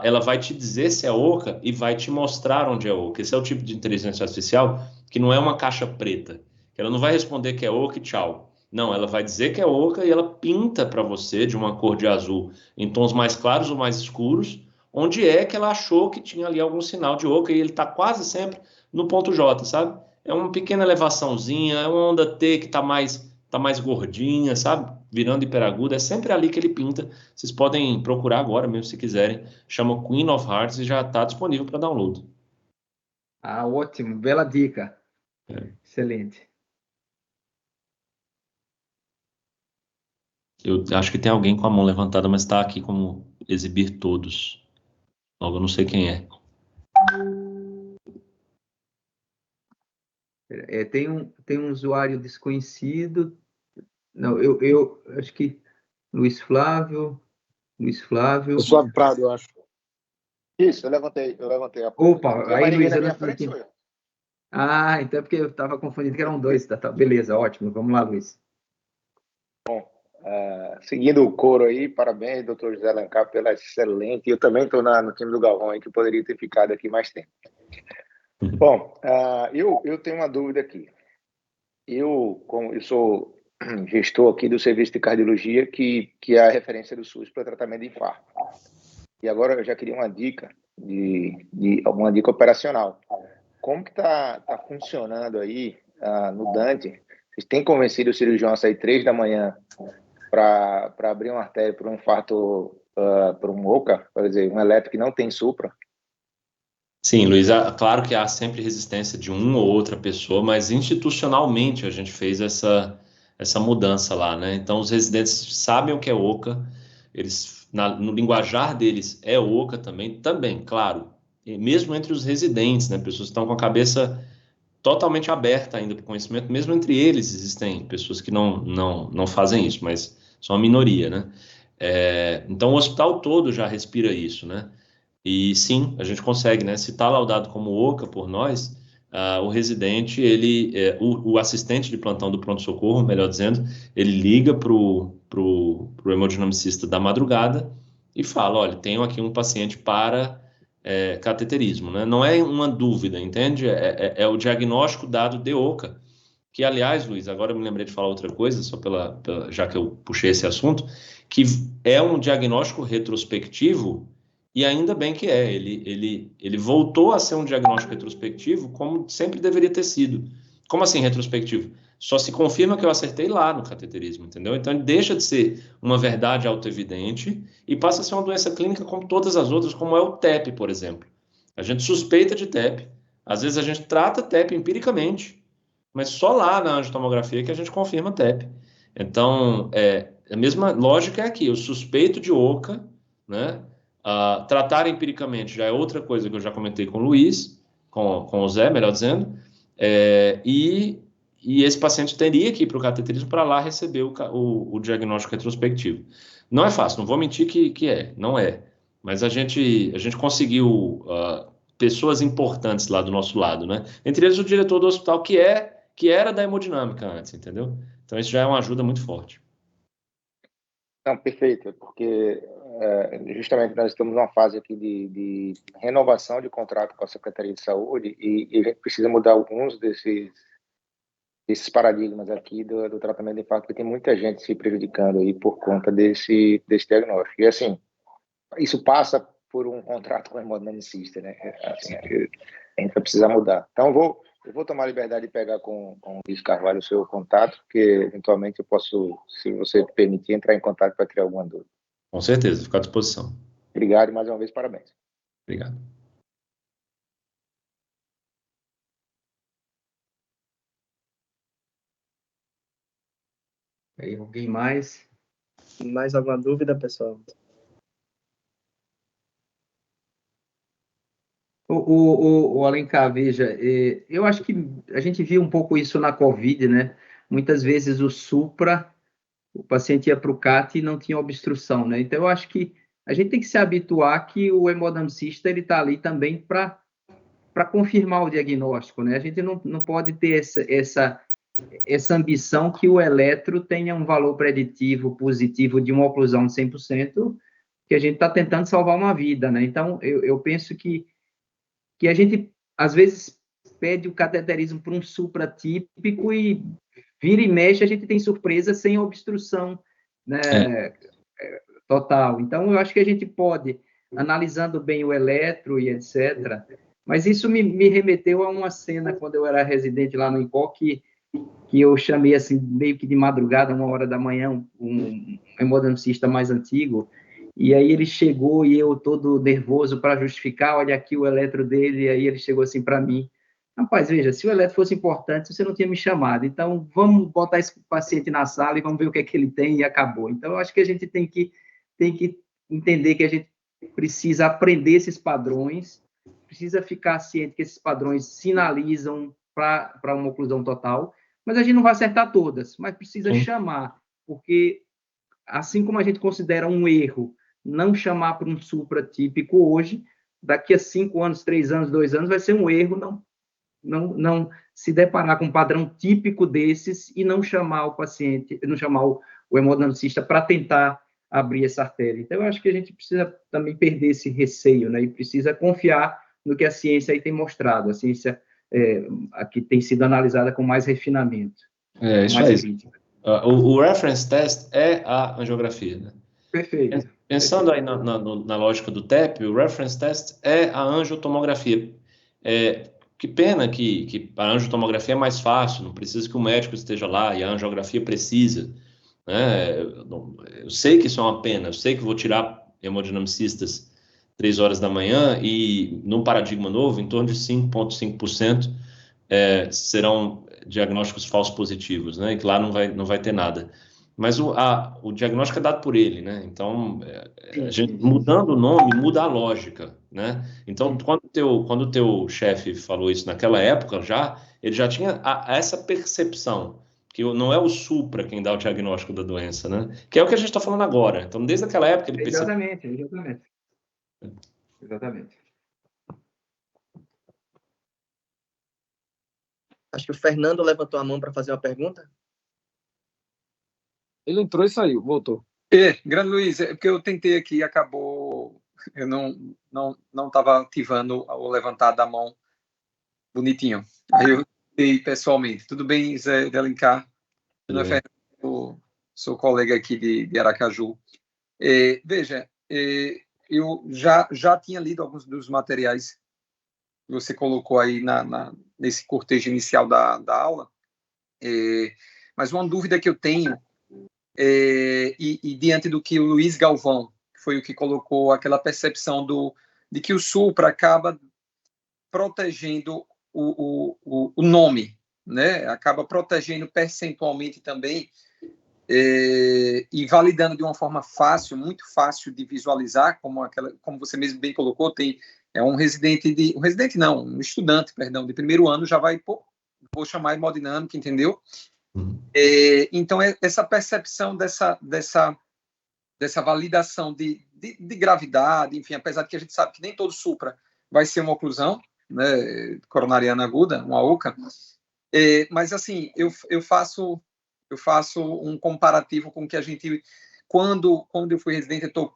Ela vai te dizer se é oca e vai te mostrar onde é oca. Esse é o tipo de inteligência artificial que não é uma caixa preta, que ela não vai responder que é oca e tchau. Não, ela vai dizer que é oca e ela pinta para você de uma cor de azul em tons mais claros ou mais escuros, onde é que ela achou que tinha ali algum sinal de oca, e ele está quase sempre no ponto J, sabe? É uma pequena elevaçãozinha, é uma onda T que tá mais gordinha, sabe? Virando hiperaguda, é sempre ali que ele pinta. Vocês podem procurar agora mesmo, se quiserem. Chama Queen of Hearts e já está disponível para download. Ótimo, bela dica. Excelente. Eu acho que tem alguém com a mão levantada, mas está aqui como exibir todos. Logo, eu não sei quem é. Tem um usuário desconhecido. Não, eu acho que Luiz Flávio. Flávio Prado, eu acho. Isso, eu levantei a pouco. Opa, aí Luiz, então é porque eu estava confundindo que eram dois. Tá, beleza, ótimo. Vamos lá, Luiz. Bom, seguindo o coro aí, parabéns, doutor José Alencar, pela excelente. Eu também estou no time do Galvão aí, que poderia ter ficado aqui mais tempo. Bom, eu tenho uma dúvida aqui. Como eu sou gestor aqui do serviço de cardiologia, que é a referência do SUS para tratamento de infarto. E agora eu já queria uma dica, alguma dica operacional. Como que tá funcionando aí no Dante? Vocês têm convencido o cirurgião a sair 3 da manhã para abrir uma artéria para um infarto, para um OCA, por exemplo, um eletro que não tem supra? Sim, Luiz, claro que há sempre resistência de uma ou outra pessoa, mas institucionalmente a gente fez essa mudança lá, né? Então os residentes sabem o que é OCA, eles, no linguajar deles é OCA também, claro, e mesmo entre os residentes, né? Pessoas que estão com a cabeça totalmente aberta ainda para o conhecimento, mesmo entre eles existem pessoas que não fazem isso, mas são a minoria, né? Então o hospital todo já respira isso, né? E sim, a gente consegue, né? Se está laudado como OCA por nós, o residente, o assistente de plantão do pronto-socorro, melhor dizendo, ele liga para o hemodinamicista da madrugada e fala, olha, tenho aqui um paciente para cateterismo, né? Não é uma dúvida, entende? É o diagnóstico dado de OCA, que, aliás, Luiz, agora eu me lembrei de falar outra coisa, só já que eu puxei esse assunto, que é um diagnóstico retrospectivo. E ainda bem que ele voltou a ser um diagnóstico retrospectivo como sempre deveria ter sido. Como assim retrospectivo? Só se confirma que eu acertei lá no cateterismo, entendeu? Então ele deixa de ser uma verdade autoevidente e passa a ser uma doença clínica como todas as outras, como é o TEP, por exemplo. A gente suspeita de TEP, às vezes a gente trata TEP empiricamente, mas só lá na angiotomografia que a gente confirma TEP. Então, a mesma lógica é aqui, eu suspeito de OCA, né? Tratar empiricamente já é outra coisa que eu já comentei com o Luiz, com o Zé, melhor dizendo, e esse paciente teria que ir para o cateterismo para lá receber o diagnóstico retrospectivo. Não é fácil, não vou mentir que não é, mas a gente conseguiu pessoas importantes lá do nosso lado, né? Entre eles o diretor do hospital, que era da hemodinâmica antes, entendeu? Então isso já é uma ajuda muito forte. Não, perfeito, porque justamente nós estamos numa fase aqui de renovação de contrato com a Secretaria de Saúde e a gente precisa mudar alguns desses paradigmas aqui do tratamento de infarto, porque tem muita gente se prejudicando aí por conta desse diagnóstico. E, assim, isso passa por um contrato com o hemodinamicista, né? Assim, a gente vai precisar mudar. Então, eu vou tomar a liberdade de pegar com o Luiz Carvalho o seu contato, porque, eventualmente, eu posso, se você permitir, entrar em contato para tirar alguma dúvida. Com certeza, fico à disposição. Obrigado e, mais uma vez, parabéns. Obrigado. Aí, alguém mais? Mais alguma dúvida, pessoal? O Alencar, veja, eu acho que a gente viu um pouco isso na Covid, né? Muitas vezes o paciente ia para o CAT e não tinha obstrução, né? Então, eu acho que a gente tem que se habituar que o hemodinamicista, ele está ali também para confirmar o diagnóstico, né? A gente não pode ter essa ambição que o eletro tenha um valor preditivo positivo de uma oclusão de 100%, que a gente está tentando salvar uma vida, né? Então, eu penso que a gente, às vezes, pede o cateterismo para um supratípico e vira e mexe, a gente tem surpresa sem obstrução, né, total. Então, eu acho que a gente pode, analisando bem o eletro e etc., mas isso me remeteu a uma cena, quando eu era residente lá no INCOR, que eu chamei, assim, meio que de madrugada, 1h da manhã, um hemodinamicista mais antigo, e aí ele chegou e eu todo nervoso para justificar, olha aqui o eletro dele, e aí ele chegou assim para mim, rapaz, veja, se o eletro fosse importante, você não tinha me chamado, então vamos botar esse paciente na sala e vamos ver o que é que ele tem, e acabou. Então, eu acho que a gente tem que entender que a gente precisa aprender esses padrões, precisa ficar ciente que esses padrões sinalizam para uma oclusão total, mas a gente não vai acertar todas, mas precisa chamar, porque assim como a gente considera um erro não chamar para um supratípico hoje, daqui a 5 anos, 3 anos, 2 anos, vai ser um erro não se deparar com um padrão típico desses e não chamar o paciente, não chamar o hemodinamicista para tentar abrir essa artéria. Então, eu acho que a gente precisa também perder esse receio, né? E precisa confiar no que a ciência aí tem mostrado, a ciência aqui tem sido analisada com mais refinamento. Isso aí. O reference test é a angiografia, né? Perfeito. Pensando aí na lógica do TEP, o reference test é a angiotomografia. Que pena que a angiotomografia é mais fácil, não precisa que o médico esteja lá, e a angiografia precisa, né? Eu sei que isso é uma pena, eu sei que vou tirar hemodinamicistas 3 horas da manhã e, num paradigma novo, em torno de 5,5% serão diagnósticos falsos positivos, né? E que lá não vai ter nada. Mas o diagnóstico é dado por ele, né? Então, a gente mudando o nome, muda a lógica, né? Então, quando o teu chefe falou isso naquela época ele já tinha essa percepção, que não é o supra quem dá o diagnóstico da doença, né? Que é o que a gente está falando agora. Então, desde aquela época, ele percebeu... Exatamente. Acho que o Fernando levantou a mão para fazer uma pergunta. Ele entrou e saiu, voltou. Grande Luiz, é porque eu tentei aqui e acabou, eu não estava ativando o levantar da mão bonitinho. Aí eu tentei pessoalmente. Tudo bem, Zé de Alencar? Meu nome é Fernando, sou colega aqui de Aracaju. Veja, eu já tinha lido alguns dos materiais que você colocou aí nesse cortejo inicial da aula, mas uma dúvida que eu tenho e diante do que o Luiz Galvão, que foi o que colocou aquela percepção de que o supra acaba protegendo o nome, né? Acaba protegendo percentualmente também e validando de uma forma fácil, muito fácil de visualizar, como você mesmo bem colocou, um estudante, perdão, de primeiro ano já vai, vou chamar hemodinâmica, entendeu? Então, essa percepção dessa validação de gravidade, enfim, apesar de que a gente sabe que nem todo supra vai ser uma oclusão, né, coronariana aguda, uma OCA, mas, assim, eu faço um comparativo com o que a gente quando eu fui residente, eu estou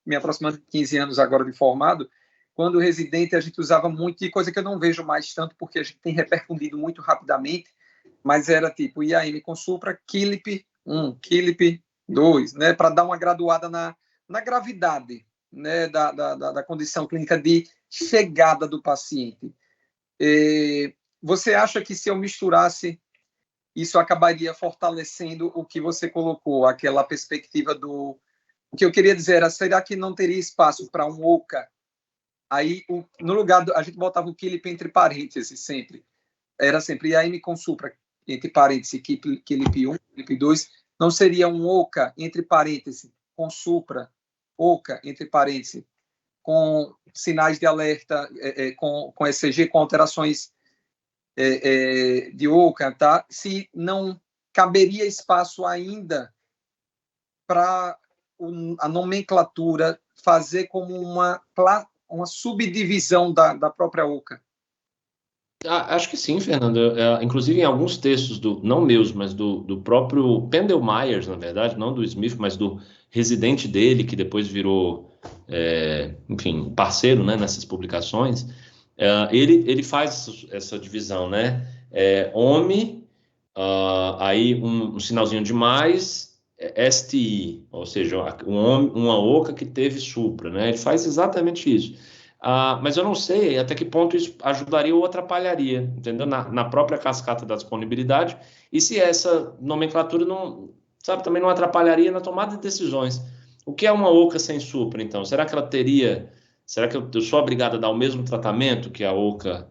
me aproximando de 15 anos agora de formado, quando residente a gente usava muito, e coisa que eu não vejo mais tanto, porque a gente tem repercutido muito rapidamente, mas era tipo IAM com Supra, KILIP 1, KILIP 2, né, para dar uma graduada na gravidade, né, da condição clínica de chegada do paciente. Você acha que se eu misturasse, isso acabaria fortalecendo o que você colocou, aquela perspectiva do... O que eu queria dizer era, será que não teria espaço para um OCA? Aí, no lugar, a gente botava o KILIP entre parênteses sempre. Era sempre IAM com Supra, entre parênteses, KILIP 1, KILIP 2. Não seria um OCA, entre parênteses, com Supra, OCA, entre parênteses, com sinais de alerta, com ECG, com alterações de OCA, tá? Se não caberia espaço ainda para a nomenclatura fazer como uma subdivisão da própria OCA. Acho que sim, Fernando. Inclusive, em alguns textos, não meus, mas do próprio Pendel Myers, na verdade, não do Smith, mas do residente dele, que depois virou, enfim, parceiro, né, nessas publicações, ele faz essa divisão, né? OMI, aí um sinalzinho de mais, STI, ou seja, uma OCA que teve Supra, né? Ele faz exatamente isso. Mas eu não sei até que ponto isso ajudaria ou atrapalharia, entendeu? Na própria cascata da disponibilidade, e se essa nomenclatura não, sabe, também não atrapalharia na tomada de decisões. O que é uma OCA sem Supra, então? Será que eu sou obrigado a dar o mesmo tratamento que a OCA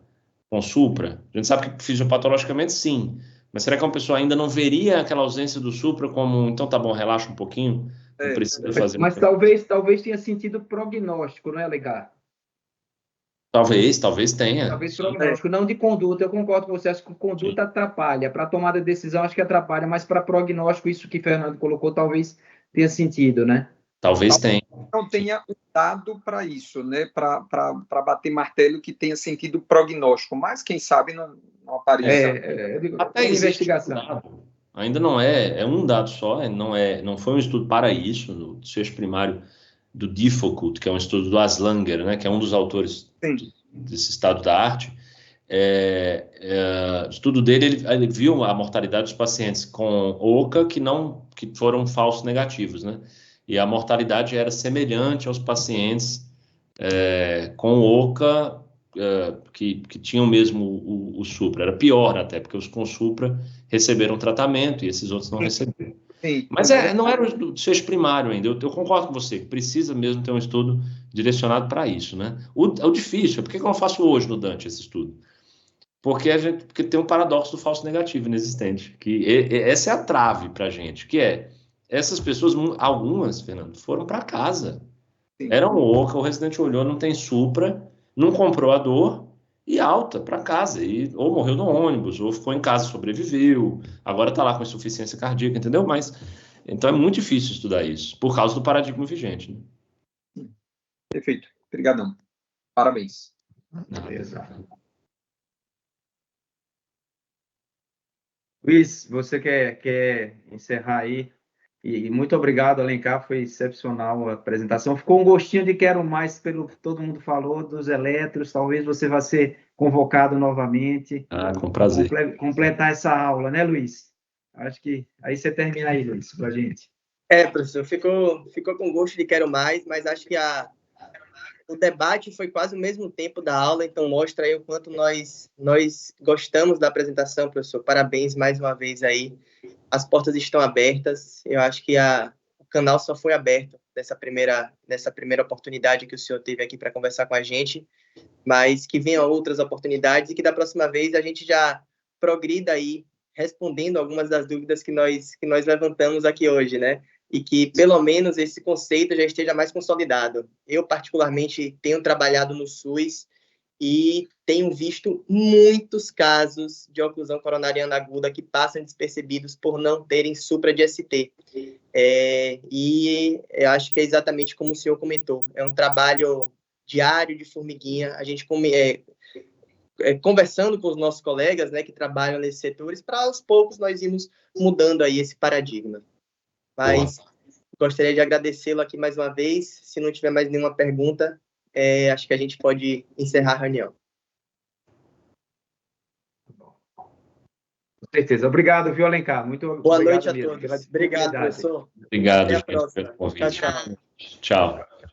com Supra? A gente sabe que fisiopatologicamente sim, mas será que uma pessoa ainda não veria aquela ausência do Supra como, então tá bom, relaxa um pouquinho, não precisa fazer... Mas talvez tenha sentido prognóstico, não é, Alencar? Talvez tenha. Talvez prognóstico, não de conduta. Eu concordo com você, acho que conduta atrapalha. Para tomada de decisão, acho que atrapalha, mas para prognóstico, isso que o Fernando colocou, talvez tenha sentido, né? Talvez tenha. Não tenha um dado para isso, né? Para bater martelo que tenha sentido prognóstico, mas quem sabe não apareça. Até investigação. Ainda não é um dado só, não foi um estudo para isso, no desfecho primário do Difficult, que é um estudo do Aslanger, né, que é um dos autores desse estado da arte. O estudo dele, ele viu a mortalidade dos pacientes com OCA que foram falsos negativos, né? E a mortalidade era semelhante aos pacientes com OCA que tinham mesmo o Supra. Era pior até, porque os com Supra receberam tratamento e esses outros não receberam. Sim. Mas não era o desfecho primário ainda. Eu concordo com você, que precisa mesmo ter um estudo direcionado para isso, né? O difícil, por que eu não faço hoje no Dante esse estudo? Porque tem um paradoxo do falso negativo inexistente, que essa é a trave para a gente, que essas pessoas, algumas, Fernando, foram para casa. Sim. Eram OCA, o residente olhou, não tem Supra, não comprou a dor, e alta para casa, ou morreu no ônibus, ou ficou em casa, sobreviveu, agora está lá com insuficiência cardíaca, entendeu? Então é muito difícil estudar isso, por causa do paradigma vigente. Né? Perfeito, obrigadão. Parabéns. Beleza. Luiz, você quer encerrar aí? E muito obrigado, Alencar, foi excepcional a apresentação. Ficou um gostinho de quero mais, pelo que todo mundo falou, dos eletros. Talvez você vá ser convocado novamente. Com prazer. Completar essa aula, né, Luiz? Acho que aí você termina aí, Luiz, para a gente. Professor, ficou com gosto de quero mais, mas acho que o debate foi quase o mesmo tempo da aula, então mostra aí o quanto nós gostamos da apresentação, professor. Parabéns mais uma vez aí. As portas estão abertas. Eu acho que o canal só foi aberto nessa primeira oportunidade que o senhor teve aqui para conversar com a gente, mas que venham outras oportunidades e que da próxima vez a gente já progrida aí respondendo algumas das dúvidas que nós levantamos aqui hoje, né? E que, pelo menos, esse conceito já esteja mais consolidado. Eu, particularmente, tenho trabalhado no SUS e tenho visto muitos casos de oclusão coronariana aguda que passam despercebidos por não terem supra de ST. E eu acho que é exatamente como o senhor comentou. É um trabalho diário de formiguinha, a gente conversando com os nossos colegas, né, que trabalham nesses setores, para aos poucos nós irmos mudando aí esse paradigma. Mas Gostaria de agradecê-lo aqui mais uma vez. Se não tiver mais nenhuma pergunta, acho que a gente pode encerrar a reunião. Com certeza. Obrigado, viu, Alencar? Muito Boa obrigado noite a mesmo todos. Obrigado, professor. Obrigado, Até a gente, próxima. pelo convite. Tchau, tchau. Tchau.